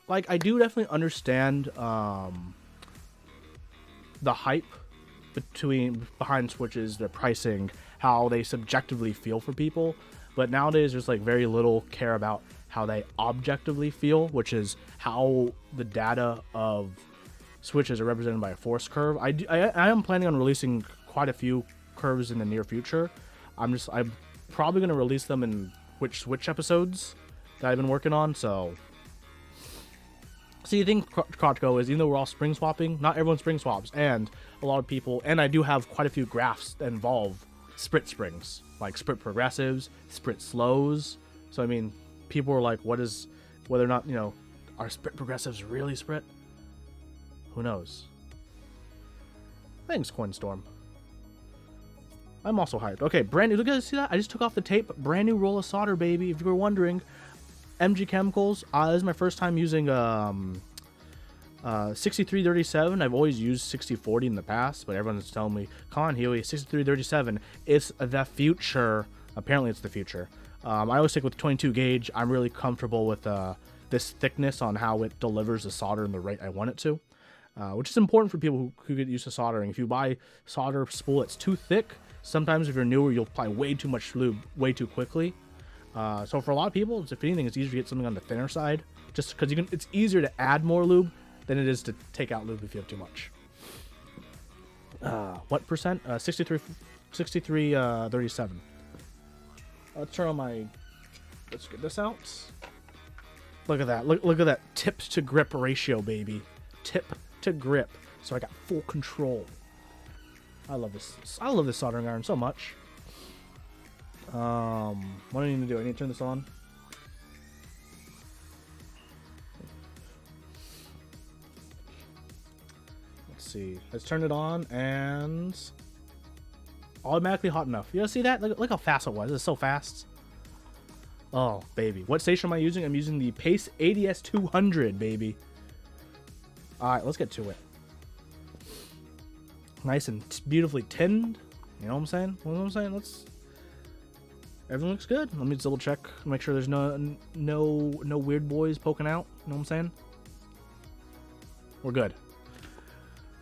Like, I do definitely understand the hype behind switches, their pricing, how they subjectively feel for people. But nowadays, there's like very little care about how they objectively feel, which is how the data of switches are represented by a force curve. I am planning on releasing quite a few curves in the near future. I'm probably going to release them in which switch episodes that I've been working on. So the thing, Crotchko, is even though we're all spring swapping, not everyone spring swaps, and a lot of people, and I do have quite a few graphs that involve sprit springs, like sprit progressives, sprit slows. So I mean, people are like, whether or not, are sprit progressives really sprit? Who knows? Thanks, Coinstorm. I'm also hyped. Okay, brand new. Look at this. See that? I just took off the tape. Brand new roll of solder, baby. If you were wondering, MG Chemicals. This is my first time using 6337. I've always used 6040 in the past, but everyone's telling me, come on, Huey, 6337. It's the future. Apparently, it's the future. I always stick with 22 gauge. I'm really comfortable with this thickness on how it delivers the solder in the rate I want it to. Which is important for people who get used to soldering. If you buy solder spool that's too thick, sometimes if you're newer, you'll apply way too much lube way too quickly. So for a lot of people, if anything, it's easier to get something on the thinner side, just because it's easier to add more lube than it is to take out lube if you have too much. What percent? 6337. Let's turn on my... Let's get this out. Look at that. Look at that tip to grip ratio, baby. Tip to grip, so I got full control. I love this soldering iron so much. What do I need to do? I need to turn this on. Let's see. Let's turn it on and automatically hot enough. You guys see that? Look how fast it was. It's so fast. Oh baby, what station am I using? I'm using the Pace ADS 200, baby. Alright, let's get to it. Nice and beautifully tinned. You know what I'm saying? Everything looks good. Let me just double check. Make sure there's no weird boys poking out. You know what I'm saying? We're good.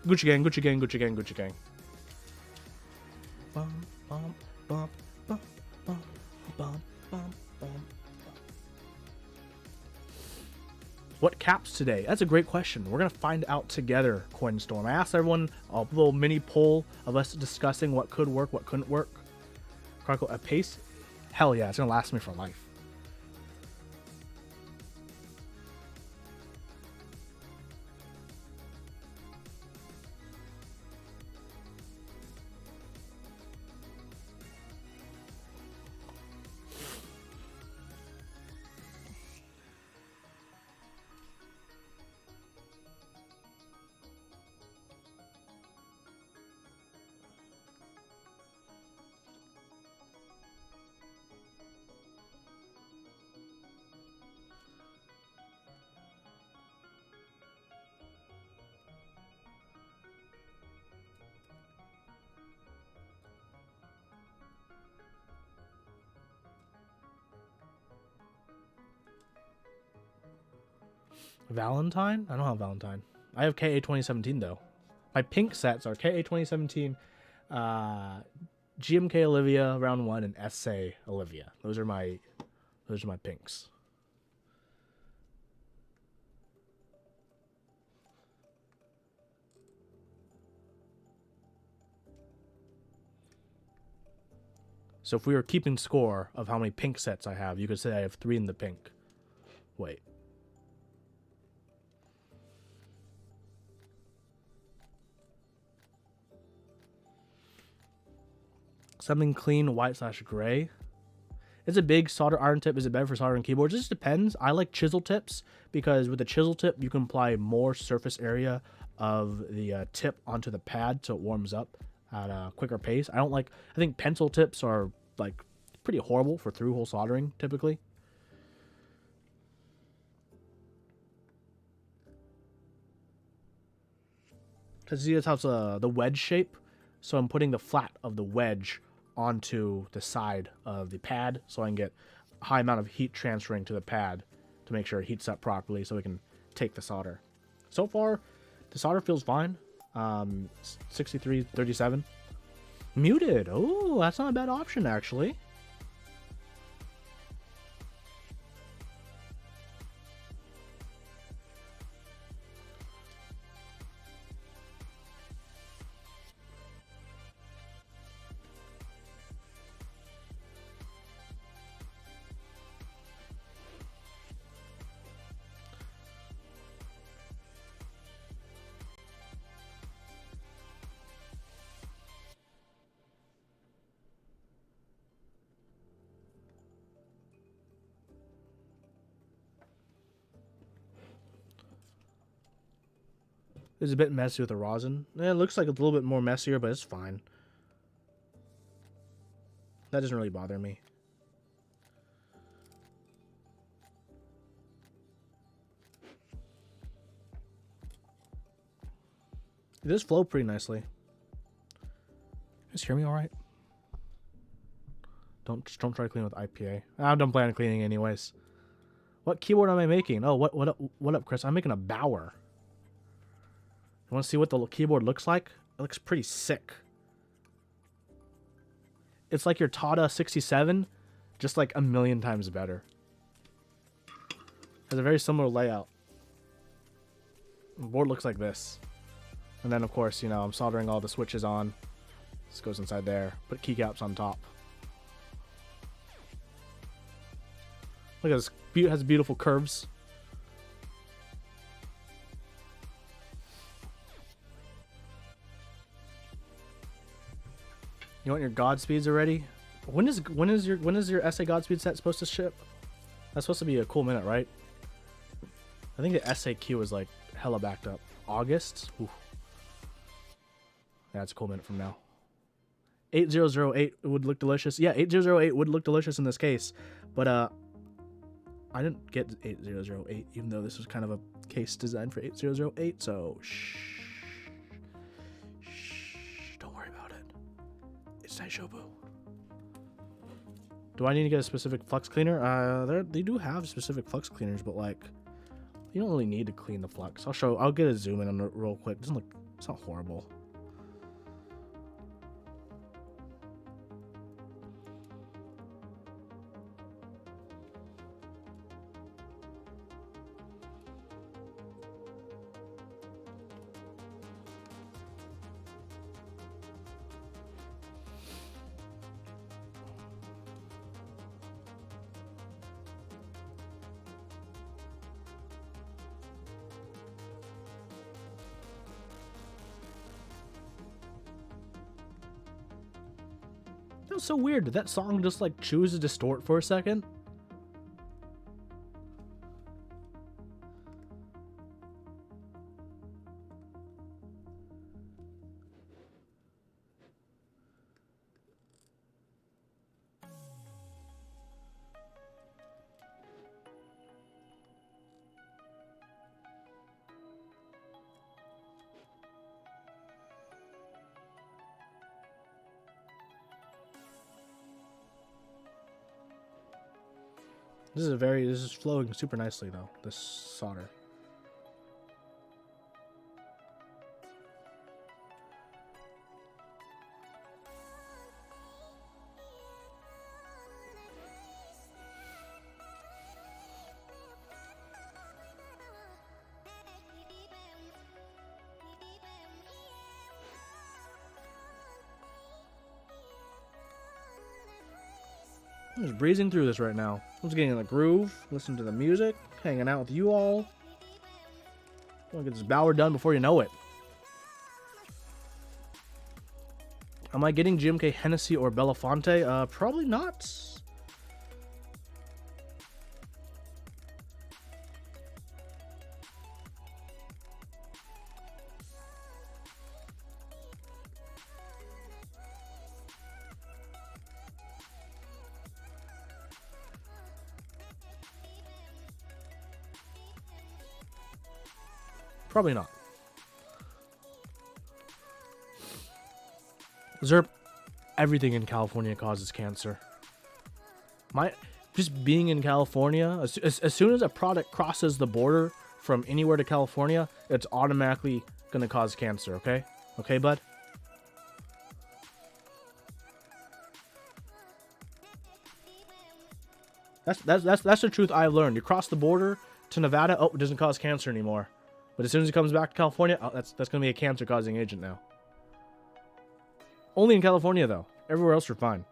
Gucci gang, Gucci gang, Gucci gang, Gucci gang. Bum, bum, bum, bum, bum, bum, bum, bum. What caps today? That's a great question. We're going to find out together, Coinstorm. I asked everyone a little mini poll of us discussing what could work, what couldn't work. Chronicle at pace? Hell yeah, it's going to last me for life. Valentine? I don't have Valentine. I have KA 2017 though. My pink sets are KA 2017, GMK Olivia round 1, and SA Olivia. Those are my pinks. So if we were keeping score of how many pink sets I have, you could say I have 3 in the pink. Wait. Something clean, white / gray. It's a big solder iron tip. Is it better for soldering keyboards? It just depends. I like chisel tips because with the chisel tip, you can apply more surface area of the tip onto the pad so it warms up at a quicker pace. I think pencil tips are like pretty horrible for through-hole soldering typically. Because see, that's how the wedge shape. So I'm putting the flat of the wedge onto the side of the pad so I can get a high amount of heat transferring to the pad to make sure it heats up properly so we can take the solder. So far, the solder feels fine. 6337. Muted. Oh, that's not a bad option actually. It's a bit messy with the rosin. It looks like it's a little bit more messier, but it's fine. That doesn't really bother me. It does flow pretty nicely. Just hear me all right? Don't try to clean with IPA. I don't plan on cleaning anyways. What keyboard am I making? Oh, what up, Chris? I'm making a Bauer. You want to see what the keyboard looks like? It looks pretty sick. It's like your Tata 67, just like a million times better. Has a very similar layout. The board looks like this. And then, of course, you know, I'm soldering all the switches on. This goes inside there. Put keycaps on top. Look at this. It has beautiful curves. You want your Godspeeds already? When is your SA Godspeed set supposed to ship? That's supposed to be a cool minute, right? I think the SAQ is like hella backed up. August? Ooh. Yeah, it's a cool minute from now. 8008 would look delicious. Yeah, 8008 would look delicious in this case. But I didn't get 8008, even though this was kind of a case designed for 8008, so shh. Don't worry about it. It's Taishobu. Do I need to get a specific flux cleaner? They do have specific flux cleaners, but like, you don't really need to clean the flux. I'll get a zoom in on it real quick. Doesn't look It's not horrible. That was so weird. Did that song just like choose to distort for a second? This is flowing super nicely though, this solder. I'm just breezing through this right now. I'm just getting in the groove, listening to the music, hanging out with you all. I'm gonna get this Bauer done before you know it. Am I getting GMK Hennessy or Belafonte? Probably not. Probably not. Zerp, everything in California causes cancer. Just being in California, as soon as a product crosses the border from anywhere to California, it's automatically gonna cause cancer. Okay, okay, bud. That's the truth I've learned. You cross the border to Nevada, oh, it doesn't cause cancer anymore. But as soon as it comes back to California, oh, that's gonna be a cancer-causing agent now. Only in California though. Everywhere else you're fine.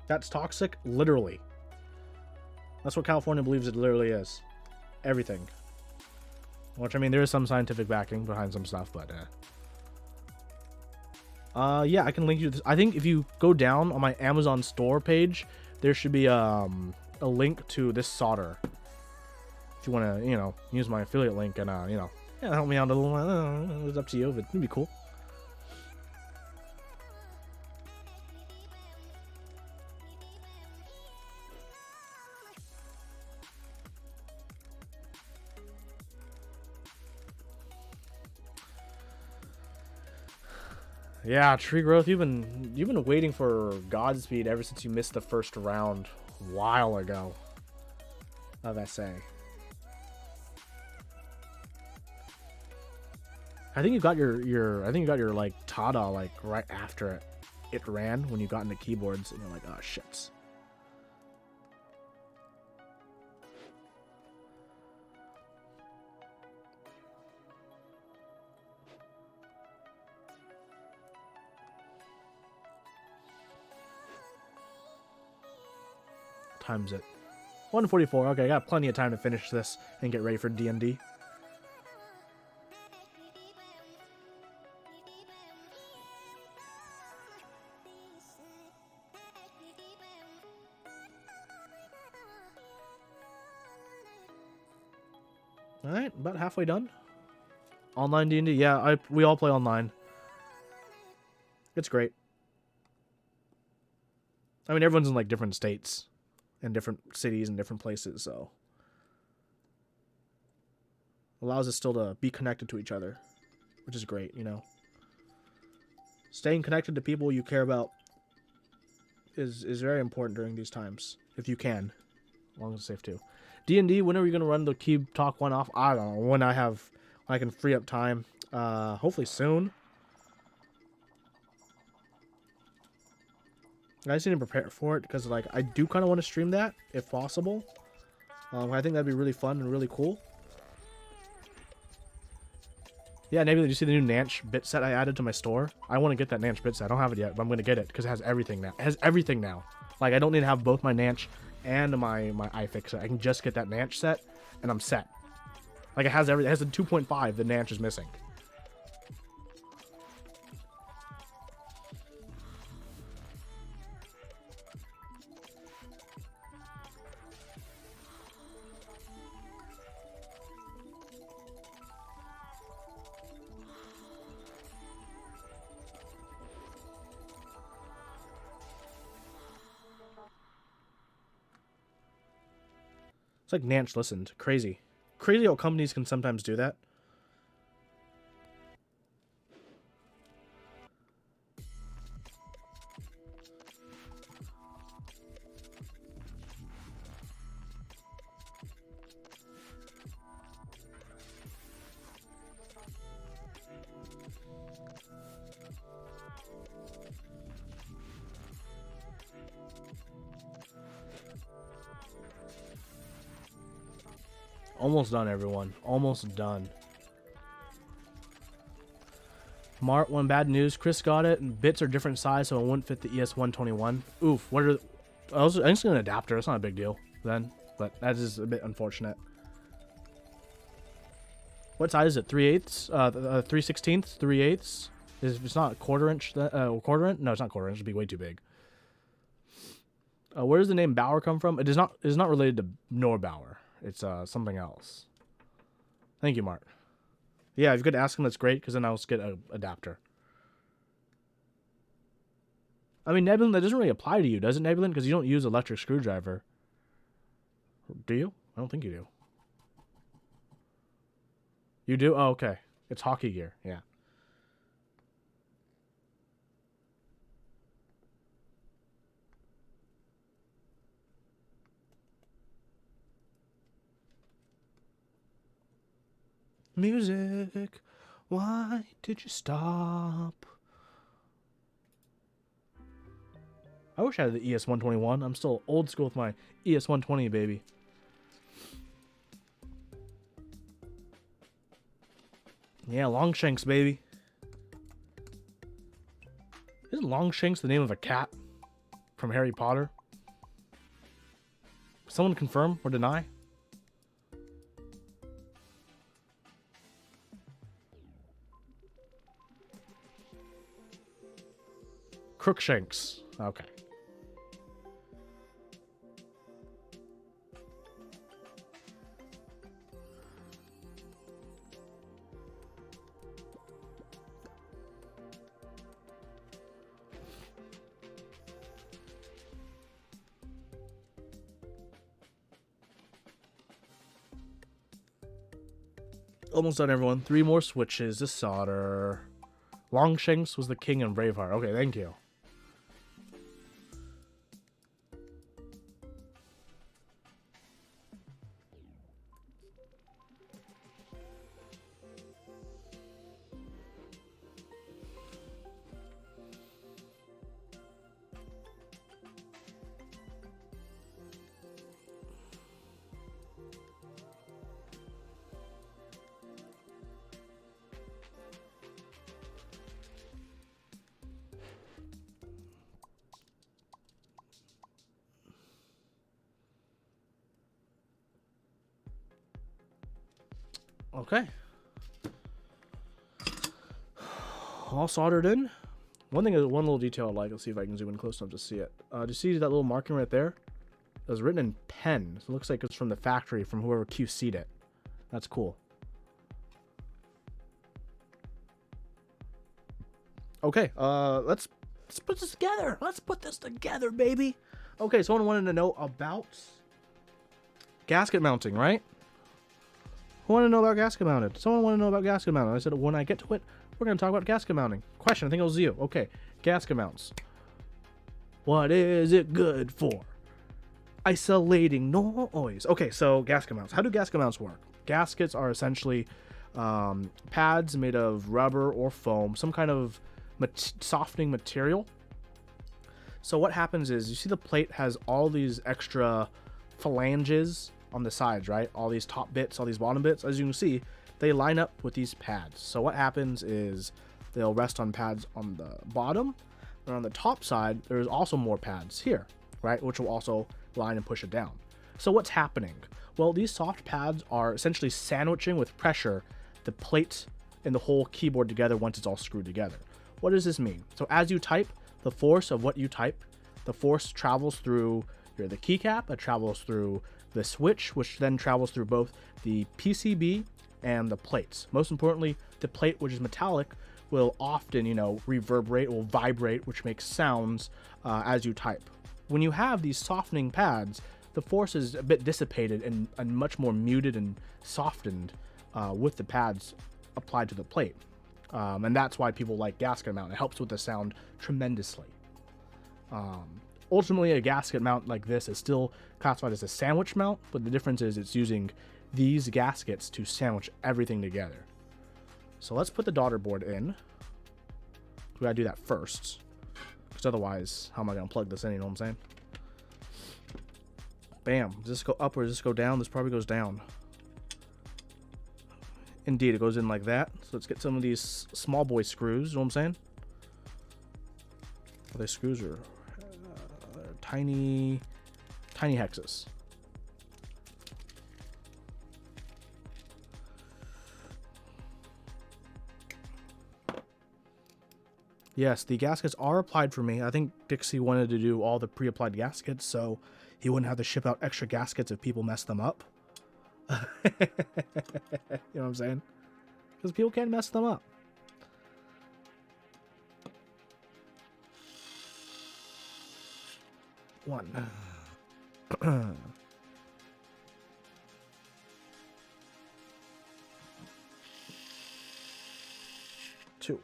That's toxic, literally. That's what California believes it literally is. Everything. Which, I mean, there is some scientific backing behind some stuff, but yeah, I can link you this. I think if you go down on my Amazon store page, there should be a link to this solder. If you want to, you know, use my affiliate link and you know, yeah, help me out a little. It's up to you, but it'd be cool. Yeah, tree growth. You've been waiting for Godspeed ever since you missed the first round a while ago. How'd that say? I think you got your like Tada like right after it ran when you got into keyboards and you're like, oh shit. Time's it? 1:44. Okay, I got plenty of time to finish this and get ready for D&D. All right, about halfway done. Online D&D, yeah, we all play online. It's great. I mean, everyone's in like different states and different cities and different places, so allows us still to be connected to each other, which is great, you know. Staying connected to people you care about is very important during these times, if you can, as long as it's safe too. D&D, when are we gonna run the Cube Talk one off? I don't know. When I can free up time. Hopefully soon. I just need to prepare for it because like I do kind of want to stream that if possible. I think that'd be really fun and really cool. Yeah, maybe did you see the new Nanch bit set I added to my store? I want to get that Nanch bit set. I don't have it yet, but I'm gonna get it because it has everything now. It has everything now. Like I don't need to have both my Nanch and my iFix set. I can just get that Nanch set, and I'm set. Like it has everything. It has a 2.5. The Nanch is missing. It's like Nanch listened. Crazy. Crazy how companies can sometimes do that. Almost done, everyone. Almost done. Mart, one bad news. Chris got it, and bits are different size, so it wouldn't fit the ES121. Oof. What are... I'm just going to adapter. It's not a big deal then, but that is a bit unfortunate. What size is it? 3/8? 3/16? 3/8? It's not quarter inch. Quarter inch? No, it's not quarter inch. It'd be way too big. Where does the name Bauer come from? It is not related to Nor Bauer. It's something else. Thank you, Mark. Yeah, if you could ask him, that's great, because then I'll just get an adapter. I mean, Nebulin, that doesn't really apply to you, does it, Nebulin? Because you don't use electric screwdriver. Do you? I don't think you do. You do? Oh, okay. It's hockey gear, yeah. Music, why did you stop? I wish I had the ES121. I'm still old school with my ES120, baby. Yeah, Longshanks, baby. Isn't Longshanks the name of a cat from Harry Potter? Someone confirm or deny? Crookshanks. Okay. Almost done, everyone. 3 more switches to solder. Longshanks was the king in Braveheart. Okay, thank you. Okay. All soldered in. One little detail I like. Let's see if I can zoom in close enough to see it. Do you see that little marking right there? It was written in pen. So it looks like it's from the factory, from whoever QC'd it. That's cool. Okay, let's put this together. Let's put this together, baby. Okay, someone wanted to know about gasket mounting, right? Who wanted to know about gasket mounted? Someone wanted to know about gasket mounted. I said when I get to it, we're going to talk about gasket mounting. Question, I think it was you. Okay, gasket mounts. What is it good for? Isolating noise. Okay, so gasket mounts. How do gasket mounts work? Gaskets are essentially pads made of rubber or foam, some kind of softening material. So what happens is, you see the plate has all these extra phalanges on the sides, right? All these top bits, all these bottom bits. As you can see, they line up with these pads. So what happens is they'll rest on pads on the bottom, and on the top side, there's also more pads here, right? Which will also line and push it down. So what's happening? Well, these soft pads are essentially sandwiching with pressure the plate and the whole keyboard together once it's all screwed together. What does this mean? So as you type, the force of what you type, the force travels through the keycap, it travels through the switch, which then travels through both the PCB and the plates. Most importantly, the plate, which is metallic, will often, reverberate, will vibrate, which makes sounds as you type. When you have these softening pads, the force is a bit dissipated and much more muted and softened with the pads applied to the plate. And that's why people like gasket mount. It helps with the sound tremendously. Ultimately, a gasket mount like this is still classified as a sandwich mount, but the difference is it's using these gaskets to sandwich everything together. So let's put the daughter board in. We gotta do that first, because otherwise, how am I gonna plug this in? You know what I'm saying? Bam. Does this go up or does this go down? This probably goes down. Indeed, it goes in like that. So let's get some of these small boy screws. You know what I'm saying? Well, they screws are tiny hexes. Yes, the gaskets are applied for me. I think Dixie wanted to do all the pre-applied gaskets, so he wouldn't have to ship out extra gaskets if people mess them up. You know what I'm saying? Because people can't mess them up. One. Two.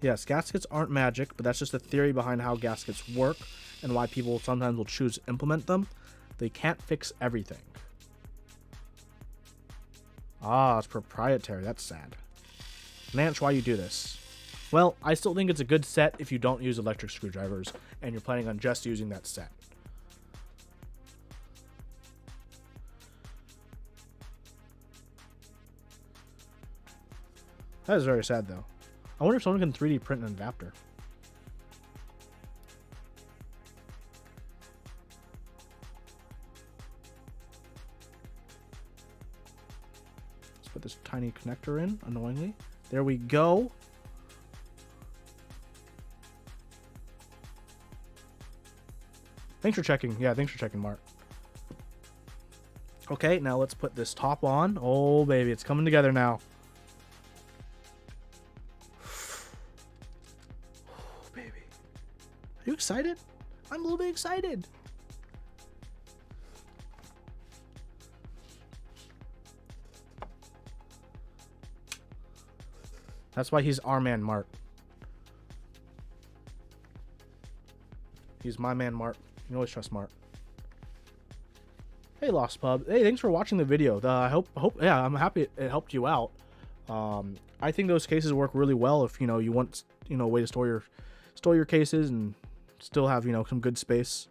Yes, gaskets aren't magic, but that's just a theory behind how gaskets work and why people sometimes will choose to implement them. They can't fix everything. Ah, it's proprietary. That's sad. Nance, why you do this? Well, I still think it's a good set if you don't use electric screwdrivers and you're planning on just using that set. That is very sad, though. I wonder if someone can 3D print an adapter. Let's put this tiny connector in, annoyingly. There we go. Thanks for checking. Yeah, thanks for checking, Mark. Okay, now let's put this top on. Oh, baby, it's coming together now. Oh, baby. Are you excited? I'm a little bit excited. That's why he's our man, Mark. He's my man, Mark. You can always trust Mark. Hey, Lost Pub. Hey, thanks for watching the video. I hope, yeah, I'm happy it helped you out. I think those cases work really well if, you want, a way to store your cases and still have, some good space.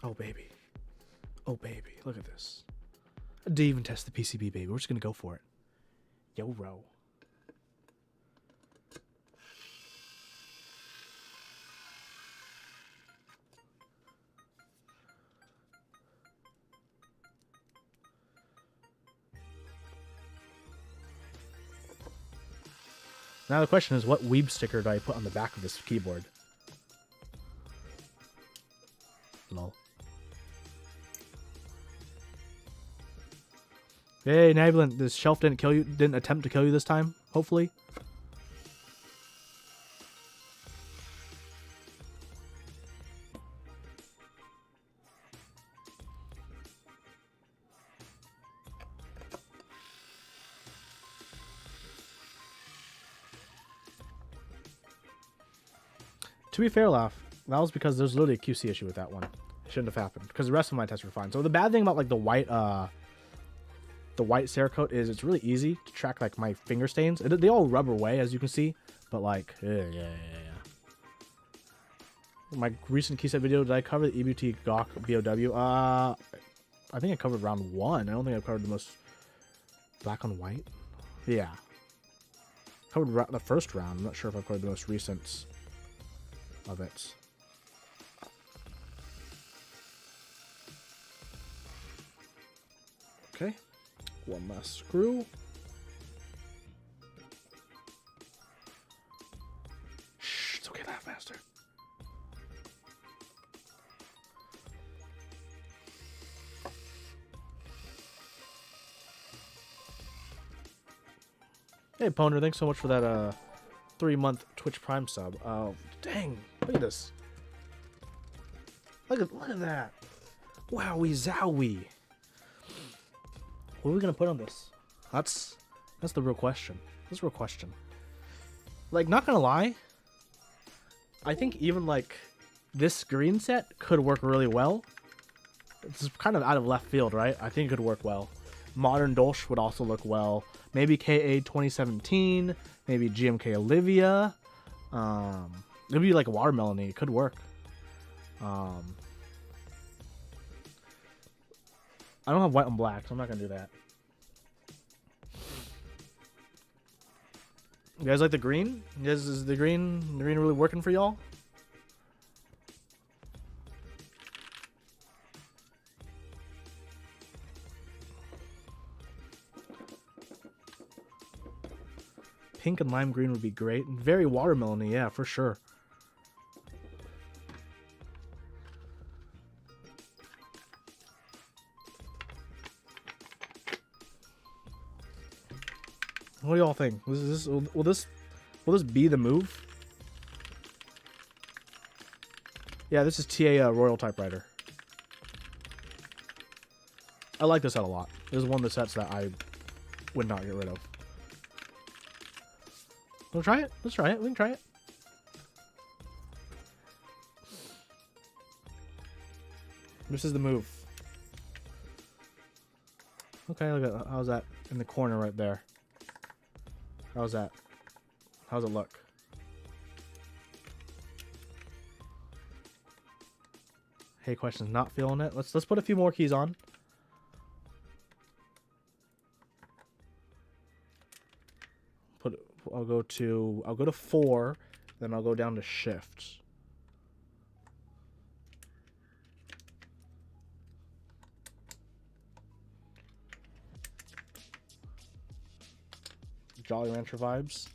Oh, baby. Oh, baby. Look at this. I didn't even test the PCB, baby. We're just going to go for it. Yo-ro. Now the question is, what weeb sticker do I put on the back of this keyboard? Lol. Hey, Nablin, this shelf didn't attempt to kill you this time, hopefully. To be fair, Laugh, that was because there's literally a QC issue with that one. It shouldn't have happened because the rest of my tests were fine. So the bad thing about like the white Cerakote is it's really easy to track like my finger stains. They all rub away as you can see, but like yeah. My recent key set video, did I cover the EBT Gawk BOW? I think I covered round 1. I don't think I covered the most black on white. Yeah. Covered the first round. I'm not sure if I covered the most recent of it. Okay. One last screw. Shh, it's okay, Laugh Master. Hey, Poner, thanks so much for that 3-month Twitch Prime sub. Oh, dang. Look at this. Look at that. Wowie zowie. What are we going to put on this? That's the real question. That's the real question. Like, not going to lie. I think even, like, this green set could work really well. It's kind of out of left field, right? I think it could work well. Modern Dolch would also look well. Maybe KA 2017. Maybe GMK Olivia. It'd be like a watermelon-y. It could work. I don't have white and black, so I'm not gonna do that. You guys like the green? You guys, is the green really working for y'all? Pink and lime green would be great. Very watermelon-y, yeah, for sure. What do y'all think? Will this be the move? Yeah, this is TA Royal Typewriter. I like this set a lot. This is one of the sets that I would not get rid of. We'll try it. Let's try it. We can try it. This is the move. Okay, look at how's that in the corner right there. How's that? How's it look? Hey, questions, not feeling it. Let's put a few more keys on. I'll go to 4, then I'll go down to shift. Jolly Rancher vibes.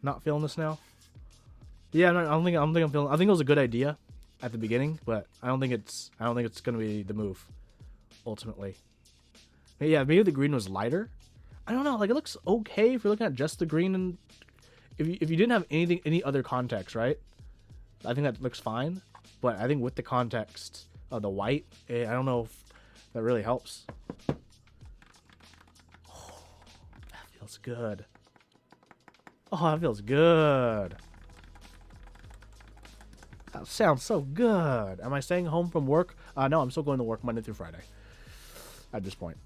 Not feeling this now. Yeah, I don't think I'm feeling. I think it was a good idea at the beginning, but I don't think it's gonna be the move ultimately. Yeah, maybe the green was lighter. I don't know. Like, it looks okay if you're looking at just the green, and if you didn't have any other context, right? I think that looks fine. But I think with the context of the white, I don't know if that really helps. Oh, that feels good. Oh, that feels good. That sounds so good. Am I staying home from work? No, I'm still going to work Monday through Friday. At this point.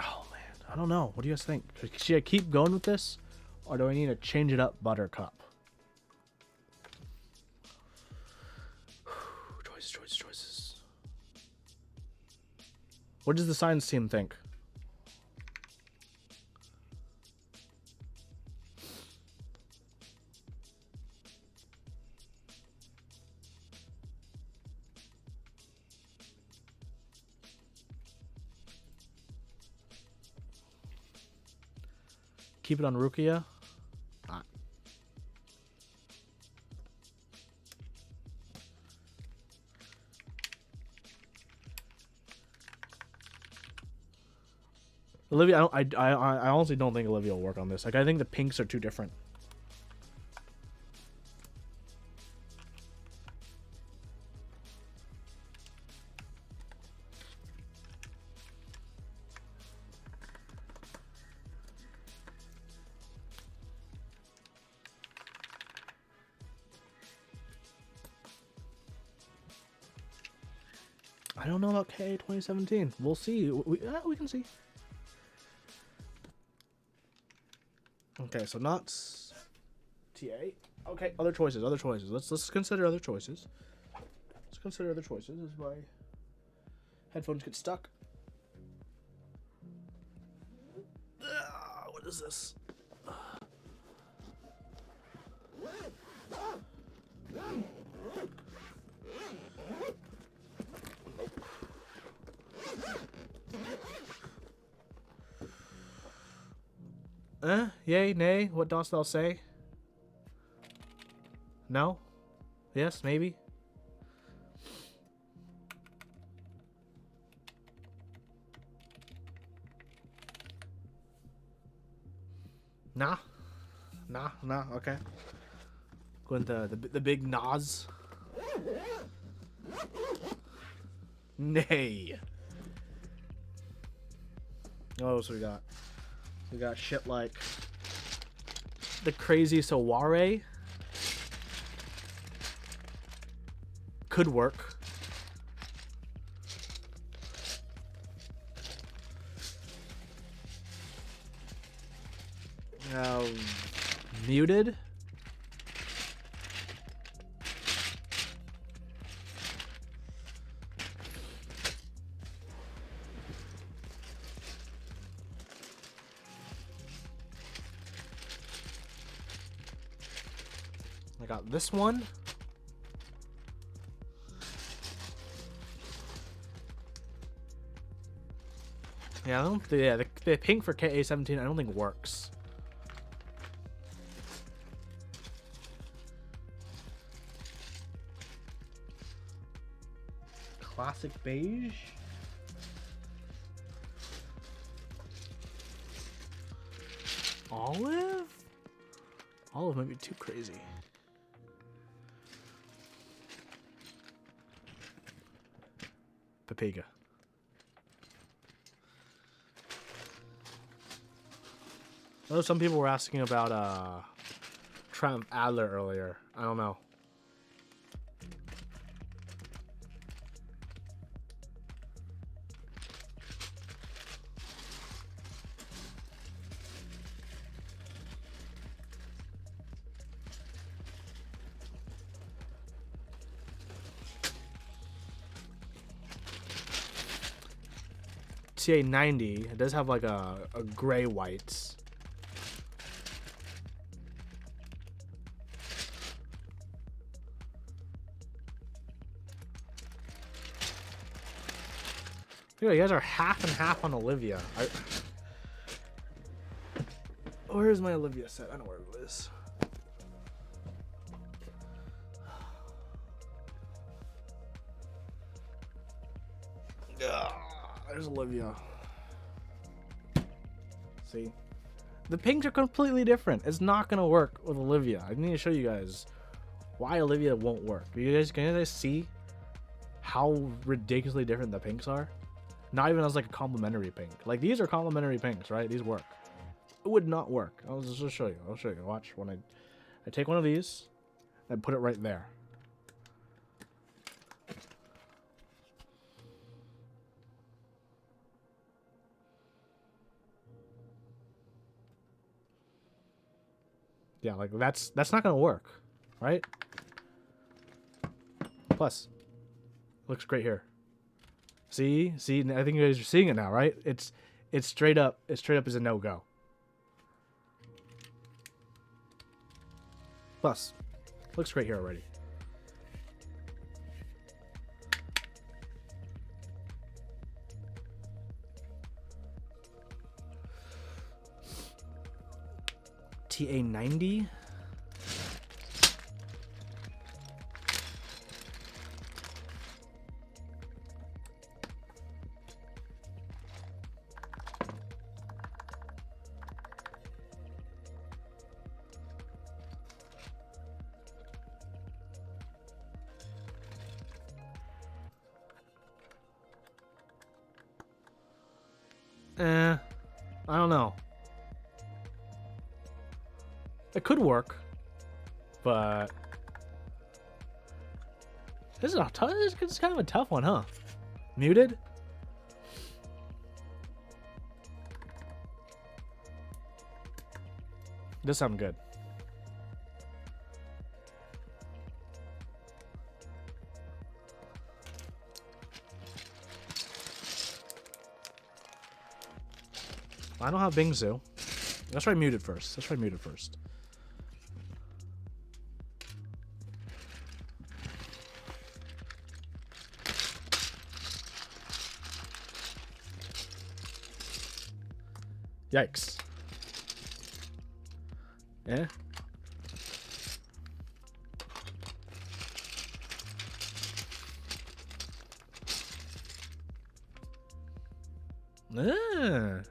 Oh, man. I don't know. What do you guys think? Should I keep going with this? Or do I need to change it up, Buttercup? Choices. What does the science team think? Keep it on Rukia. Olivia, I honestly don't think Olivia will work on this. Like, I think the pinks are too different. I don't know about KA 2017. We'll see. We can see. Okay, so not TA. Okay, other choices. Let's consider other choices. Let's consider other choices as my headphones get stuck. What is this? Yay, nay, what dost thou say? No? Yes, maybe? Nah, okay. Going to the big Nas. Nay. Oh, so we got shit like the crazy Saware. Could work. Muted. I got this one. Yeah, I don't. Yeah, the pink for KA-17 I don't think works. Classic beige. Olive? Olive might be too crazy. Papiga. I know some people were asking about Triumph Adler earlier. I don't know. TA90, it does have like a gray white. Yeah, you guys are half and half on Olivia. Where's my Olivia set? I don't know where it is. There's Olivia. See? The pinks are completely different. It's not gonna work with Olivia. I need to show you guys why Olivia won't work. Can you guys see how ridiculously different the pinks are? Not even as like a complementary pink. Like these are complementary pinks, right? These work. It would not work. I'll just show you. I'll show you. Watch when I take one of these and put it right there. Yeah, like that's not gonna work, right? Plus, looks great here. See, I think you guys are seeing it now, right? It's straight up. It straight up is a no-go. Plus, looks great here already. TA90. I don't know. It could work, but this is a tough. It's kind of a tough one, huh? Muted? Does sound good. I don't have Bingsu. Let's try muted first. Let's try muted first. Yikes. Eh? Ah.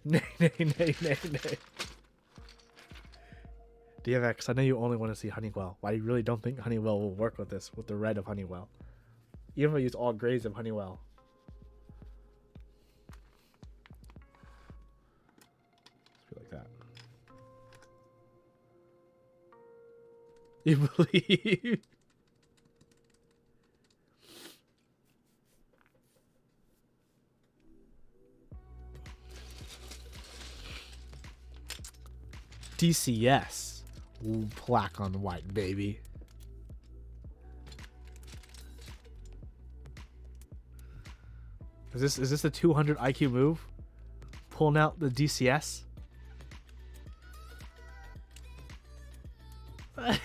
Nay, nay, nay, nay, nay. DFX, I know you only want to see Honeywell, but I really don't think Honeywell will work with this, with the red of Honeywell. Even if I use all grays of Honeywell. Let's be like that. You believe? DCS. Ooh, black on white, baby. Is this the 200 IQ move? Pulling out the DCS? I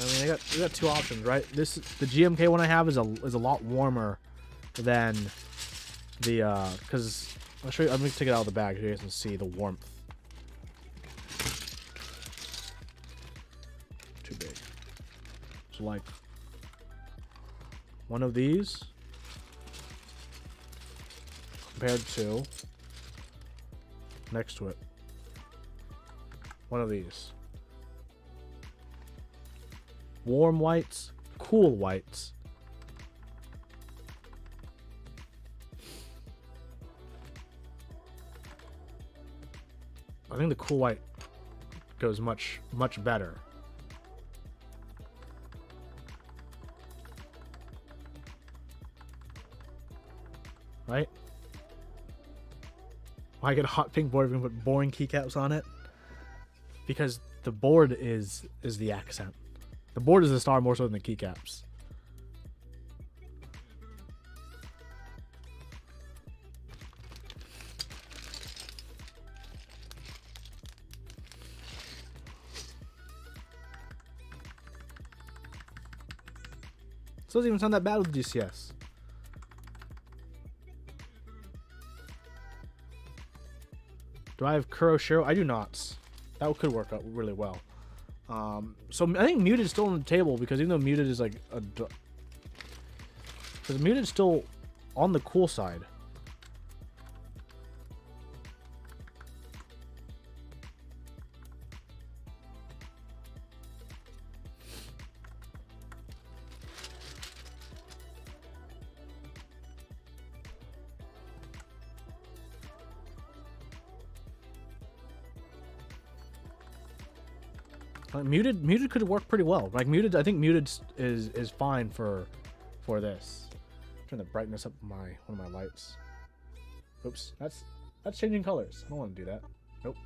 mean, we got two options, right? The GMK one I have is a lot warmer than the because I'll show you. I'm gonna take it out of the bag so you guys can see the warmth. Too big. So like one of these compared to next to it. One of these. Warm whites, cool whites. I think the cool white goes much better. Right? Why I get a hot pink board if we can put boring keycaps on it? Because the board is the accent. The board is the star more so than the keycaps. So it doesn't even sound that bad with DCS. Do I have Kuroshiro? I do not. That could work out really well. So I think muted is still on the table because even though muted is like a, because muted is still on the cool side. Muted could work pretty well. Like muted, I think muted is fine for this. Turn the brightness up my one of my lights. Oops, that's changing colors. I don't want to do that. Nope.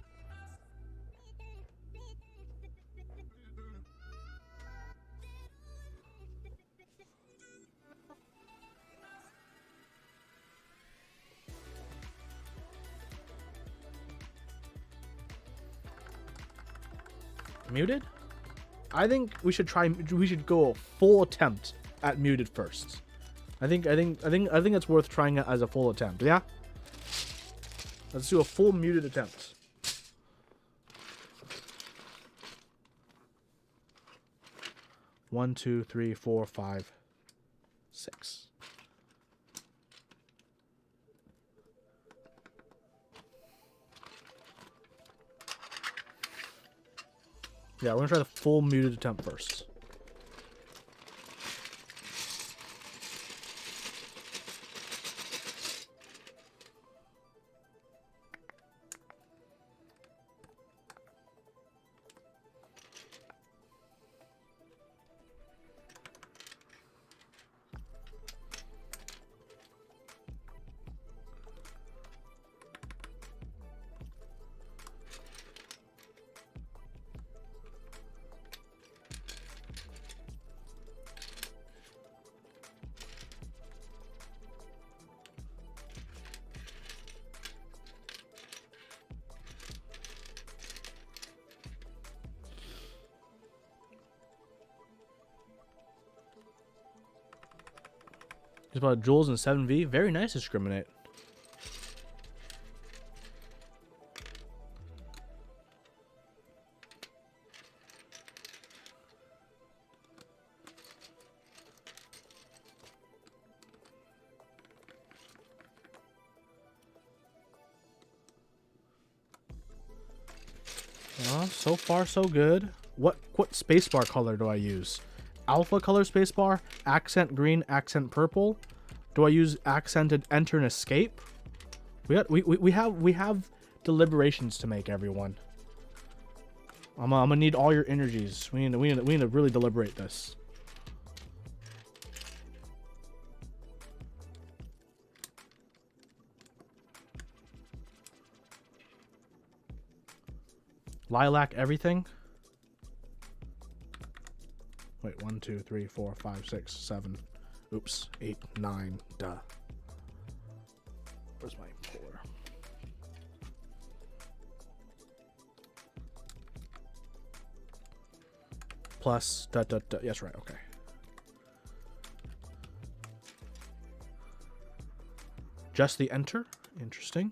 Muted? I think we should go a full attempt at muted first. I think it's worth trying it as a full attempt. Yeah? Let's do a full muted attempt. One, two, three, four, five, six. Yeah, we're gonna try the full muted attempt first. It's about Jules and 7V. Very nice discriminate. So far so good. What spacebar color do I use? Alpha color spacebar, accent green, accent purple. Do I use accented enter and escape? We have deliberations to make, everyone. I'm gonna need all your energies. We need to really deliberate this. Lilac everything. Wait, 1, 2, 3, 4, 5, 6, 7. Oops, 8, 9. Duh. Where's my polar? Plus, yes, right, okay. Just the enter. Interesting.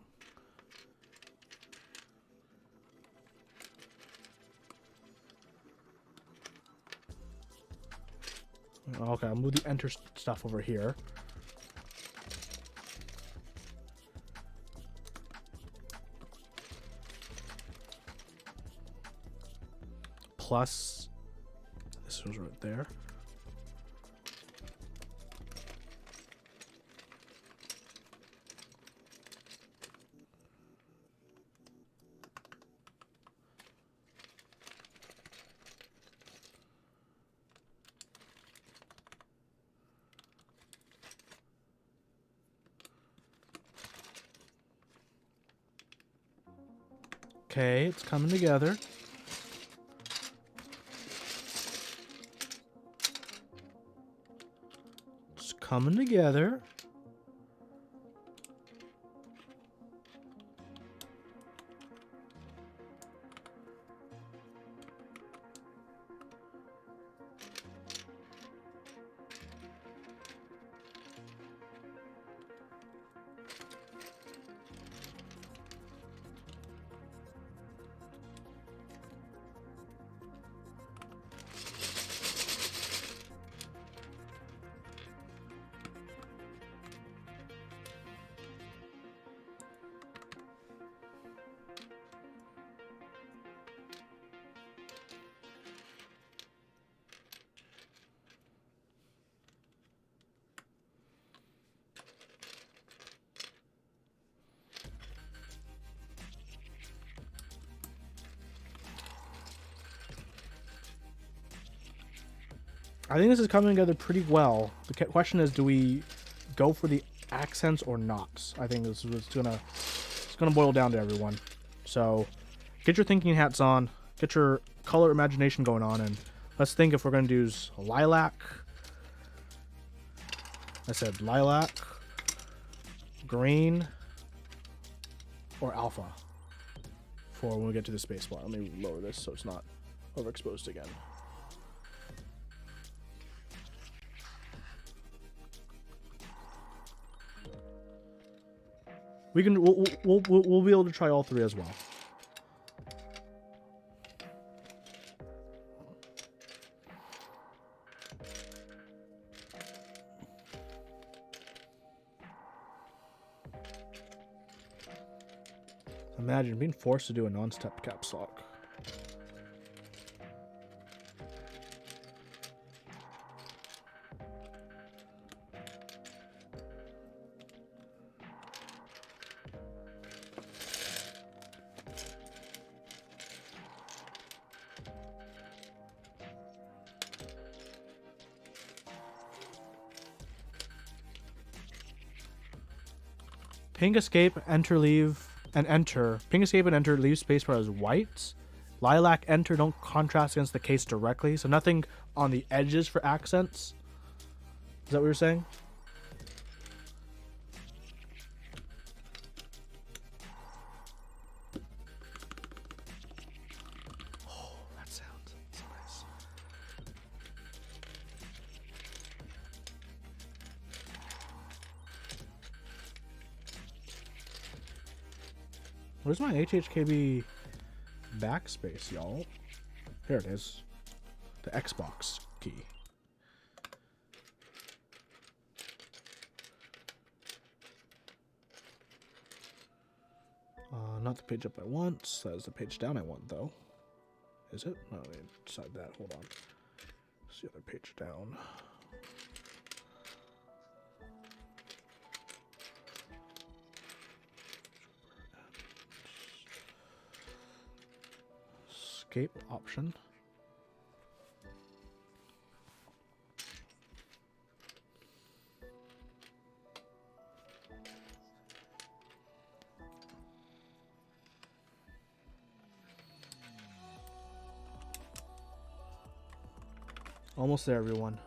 Okay, I'll move the enter stuff over here. Plus, this was right there. Okay, it's coming together. It's coming together. I think this is coming together pretty well. The question is, do we go for the accents or not? I think this is it's gonna boil down to everyone. So get your thinking hats on, get your color imagination going on, and let's think if we're gonna use lilac. I said lilac, green, or alpha for when we get to the space bar. Let me lower this so it's not overexposed again. We'll be able to try all three as well. Imagine being forced to do a non-step caps lock. Pink escape, enter, leave, and enter. Pink escape and enter, leave spacebar as white. Lilac, enter, don't contrast against the case directly. So nothing on the edges for accents. Is that what you're saying? Oh, that sounds so nice. Where's my HHKB backspace, y'all? There it is. The Xbox key. Not the page up I want. That is the page down I want, though. Is it? No, let me decide that. Hold on. It's the other page down. Escape option. Almost there, everyone.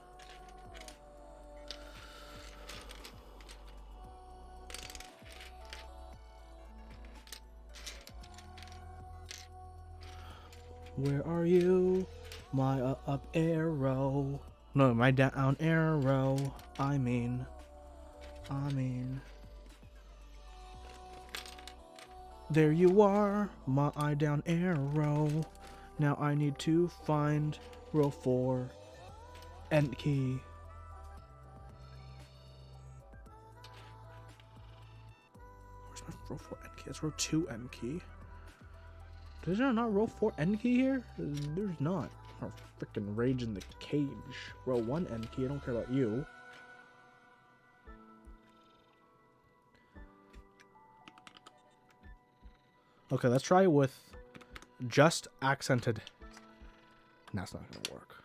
Where are you? My up arrow. No, my down arrow. I mean. There you are, my down arrow. Now I need to find row 4 end key. Where's my row 4 end key? That's row 2 end key. Is there not row 4 end key here? There's not. Oh, freaking rage in the cage. Row 1 end key. I don't care about you. Okay, let's try with just accented. That's not gonna work.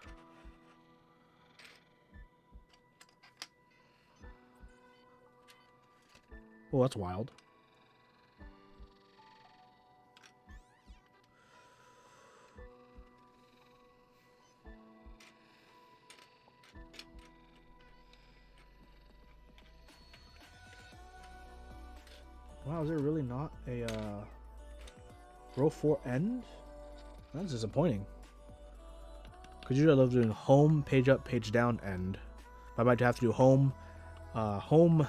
Oh, that's wild. Wow, is there really not a row 4 end? That's disappointing. Because usually I love doing home, page up, page down, end. But I might have to do home, home,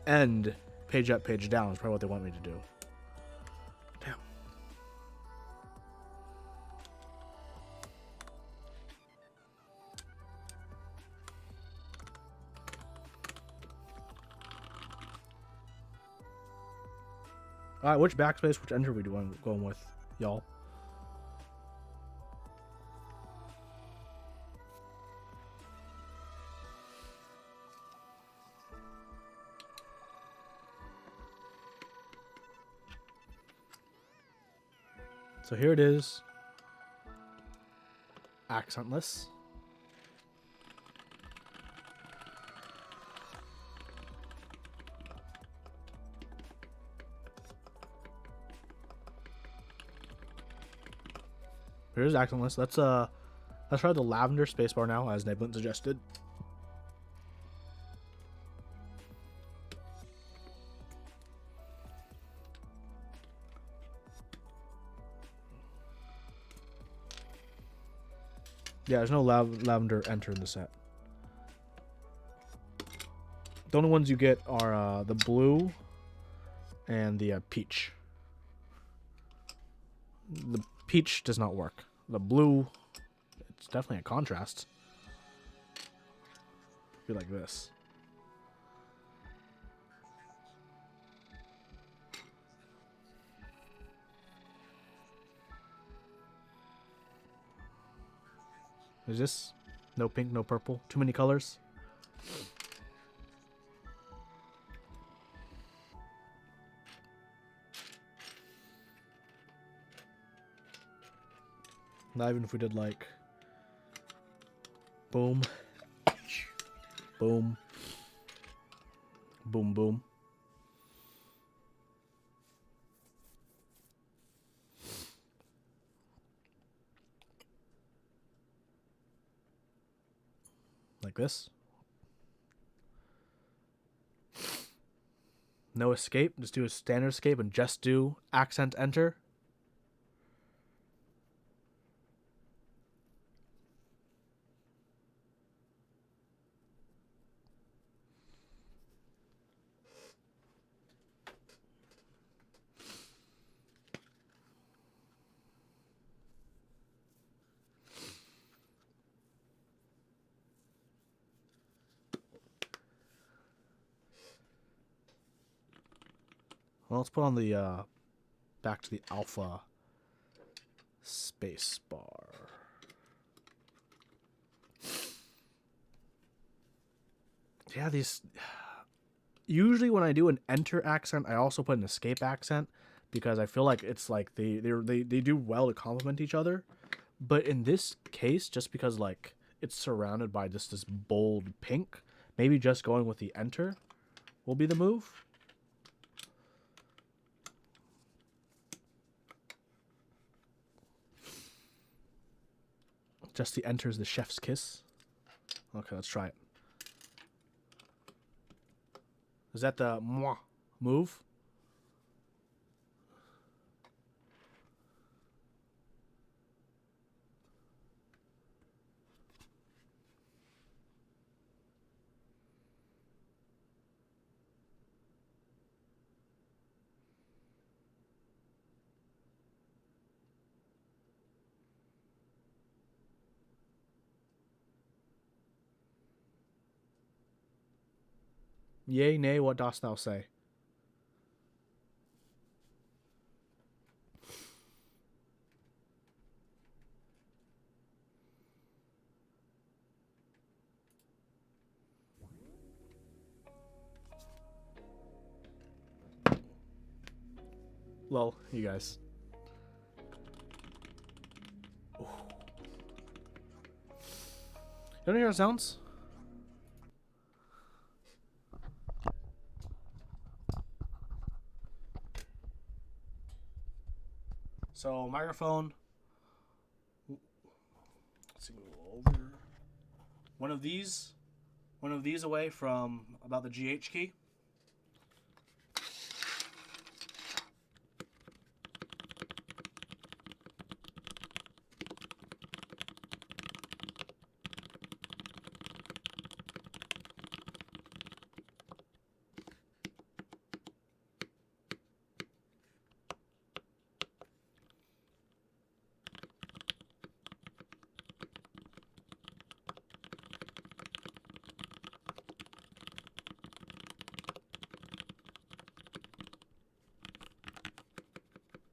end, page up, page down. Is probably what they want me to do. Damn. All right, which backspace, which enter we going with, y'all? So here it is, accentless. Here's accentless. Let's try the lavender spacebar now, as Neblin suggested. Yeah, there's no lavender enter in the set. The only ones you get are the blue and the peach. The peach does not work. The blue, it's definitely a contrast. Be like this. Is this no pink, no purple? Too many colors? Not even if we did like boom, boom, boom, boom. like this. No escape, just do a standard escape and just do accent enter. Well, let's put on the back to the alpha space bar. Yeah, these... Usually when I do an enter accent, I also put an escape accent because I feel like it's like they do well to complement each other. But in this case, just because like it's surrounded by just this bold pink, maybe just going with the enter will be the move. Just the enter is the chef's kiss. Okay, let's try it. Is that the moi move? Yea, nay, what dost thou say? Lol, you guys. Ooh. You don't hear the sounds? So microphone. Let's see, move over. One of these away from about the GH key.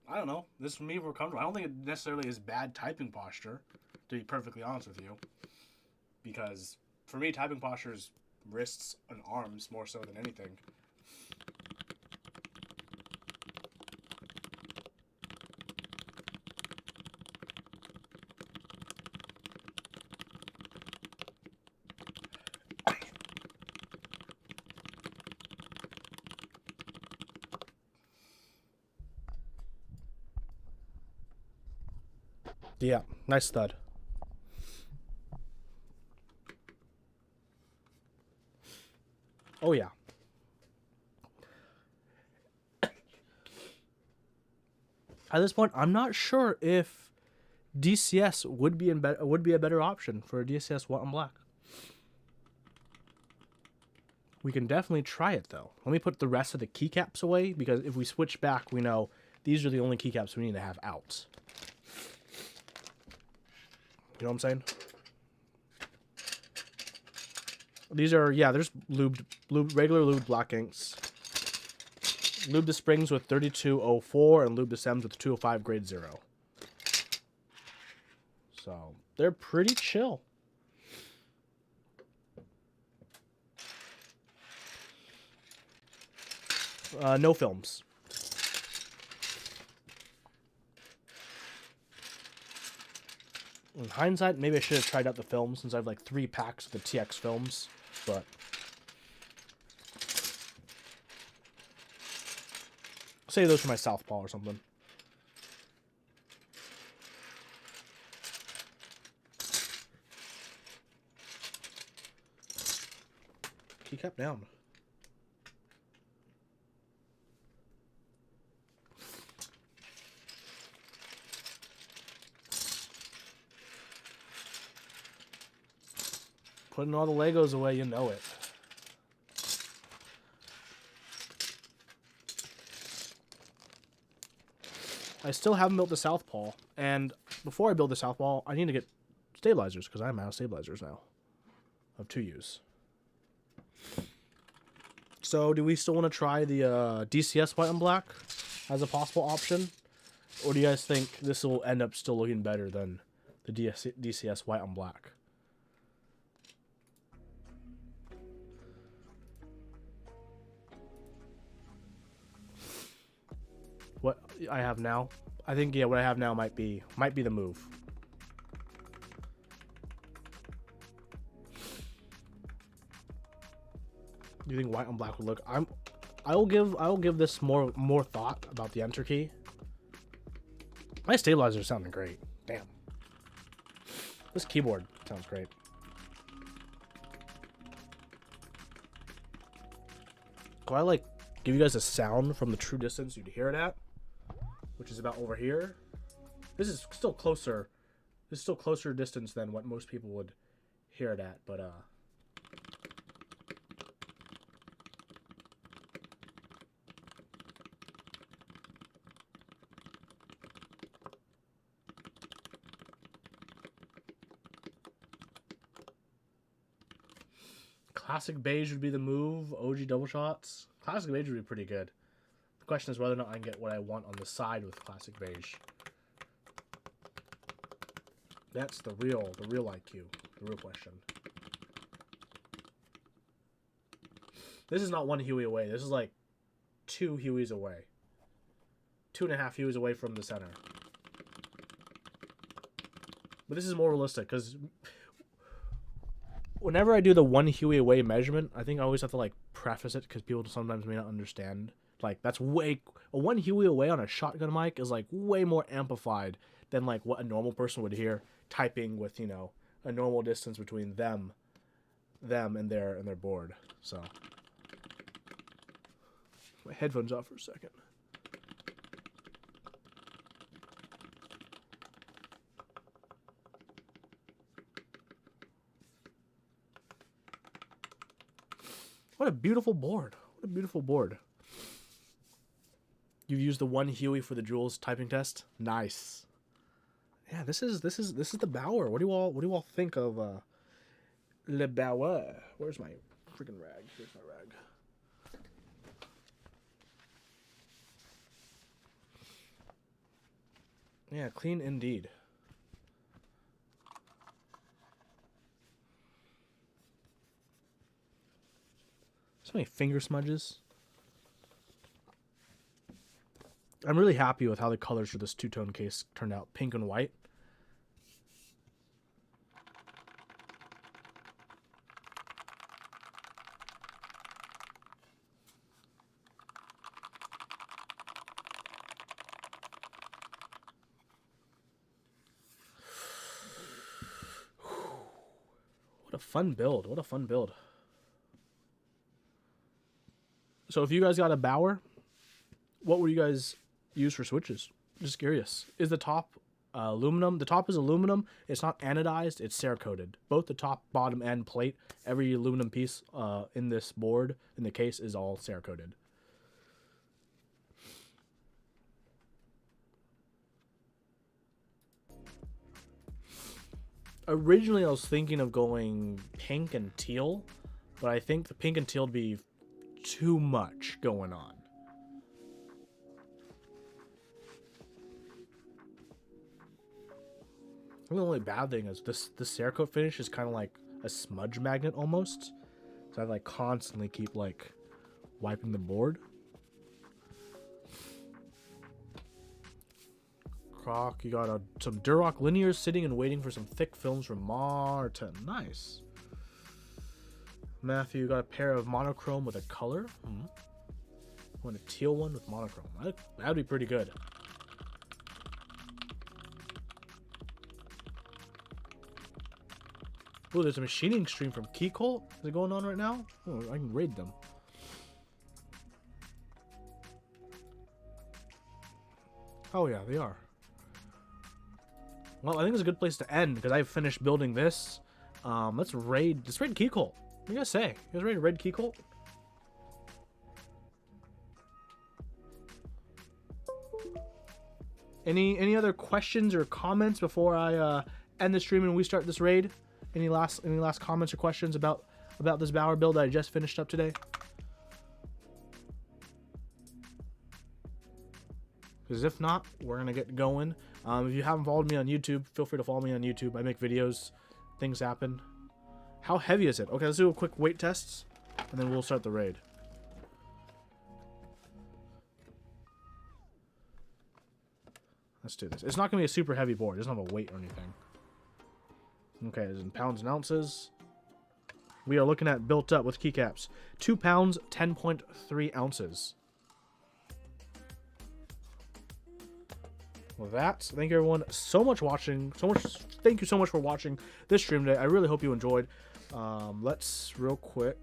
I don't know. This for me, we're comfortable. I don't think it necessarily is bad typing posture, to be perfectly honest with you. Because for me, typing posture is wrists and arms more so than anything. Yeah, nice thud. Oh yeah. At this point, I'm not sure if DCS would be a better option for a DCS white and black. We can definitely try it though. Let me put the rest of the keycaps away because if we switch back, we know these are the only keycaps we need to have out. You know what I'm saying? These are, yeah, there's regular lubed black inks. Lube the springs with 3204 and lube the stems with 205 grade 0. So, they're pretty chill. No films. In hindsight, maybe I should have tried out the films since I have like 3 packs of the TX films, but save those for my southpaw or something. Keycap down. Putting all the Legos away, you know it. I still haven't built the Southpaw, and before I build the Southpaw, I need to get stabilizers, because I'm out of stabilizers now. Of 2 use. So, do we still want to try the DCS white and black as a possible option? Or do you guys think this will end up still looking better than the DCS white on black? What I have now? I think, yeah, what I have now might be the move. Do you think white on black would look? I will give this more thought about the enter key. My stabilizer is sounding great. Damn. This keyboard sounds great. Can I like give you guys a sound from the true distance you'd hear it at? Which is about over here. This is still closer. This is still closer distance than what most people would hear it at, but classic beige would be the move. OG double shots. Classic beige would be pretty good. The question is whether or not I can get what I want on the side with classic beige. That's the real IQ. The real question. This is not 1 Huey away. This is like 2 Hueys away. 2.5 Hueys away from the center. But this is more realistic because whenever I do the 1 Huey away measurement, I think I always have to like preface it because people sometimes may not understand. Like that's a 1 Huey away on a shotgun mic is like way more amplified than like what a normal person would hear typing with, you know, a normal distance between them and their board. So my headphones off for a second. What a beautiful board. What a beautiful board. You've used the 1 Huey for the Jules typing test? Nice. Yeah, this is the Bauer. What do you all think of Le Bauer? Where's my freaking rag? Here's my rag. Yeah, clean indeed. So many finger smudges. I'm really happy with how the colors for this two-tone case turned out. Pink and white. What a fun build. What a fun build. So if you guys got a Bauer, what would you guys use for switches? Just curious. Is the top aluminum? The top is aluminum. It's not anodized. It's Cerakoted. Both the top, bottom, and plate, every aluminum piece in this board, in the case, is all Cerakoted. Originally, I was thinking of going pink and teal, but I think the pink and teal would be too much going on. The only bad thing is this Cerakote finish is kind of like a smudge magnet almost, so I like constantly keep like wiping the board. Croc, you got some Duroc linears sitting and waiting for some thick films from Martin. Nice. Matthew, you got a pair of monochrome with a color. Want a teal one with monochrome. That'd be pretty good. Oh, there's a machining stream from Keycolt. Is it going on right now? Oh, I can raid them. Oh yeah, they are. Well, I think it's a good place to end because I've finished building this. Let's raid Keycolt. What do you guys say? You guys ready to raid Keycolt? Any other questions or comments before I end the stream and we start this raid? Any last comments or questions about this Bauer build that I just finished up today? Because if not, we're gonna get going. If you haven't followed me on YouTube, feel free to follow me on YouTube. I make videos, things happen. How heavy is it? Okay, let's do a quick weight test, and then we'll start the raid. Let's do this. It's not gonna be a super heavy board. It doesn't have a weight or anything. Okay, it's in pounds and ounces. We are looking at built up with keycaps. 2 pounds, 10.3 ounces. With that, thank you everyone so much watching. Thank you so much for watching this stream today. I really hope you enjoyed. Let's real quick.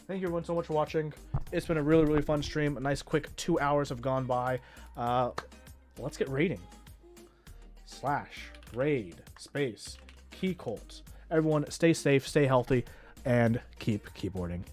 Thank you everyone so much for watching. It's been a really fun stream. A nice quick 2 hours have gone by. Let's get raiding. /raid space Keycolt. Everyone stay safe, stay healthy, and keep keyboarding.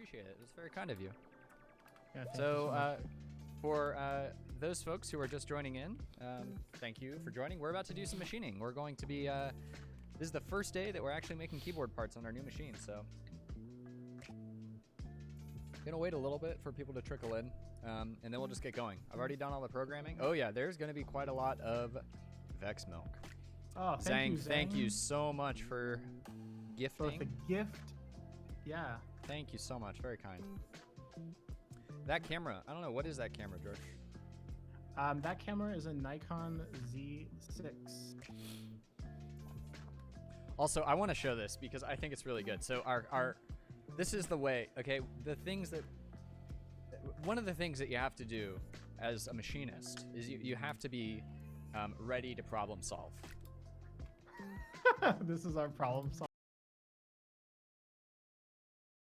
Appreciate it. It's very kind of you. Yeah, so, for those folks who are just joining in, thank you for joining. We're about to do some machining. We're going to be, this is the first day that we're actually making keyboard parts on our new machine, so. Gonna wait a little bit for people to trickle in, and then we'll just get going. I've already done all the programming. Oh yeah, there's gonna be quite a lot of Vex Milk. Oh, Thank you so much for gifting. For the gift. Yeah. Thank you so much. Very kind. That camera, I don't know. What is that camera, George? That camera is a Nikon Z6. Also, I want to show this because I think it's really good. So this is the way, okay? One of the things that you have to do as a machinist is you have to be ready to problem solve. This is our problem solve.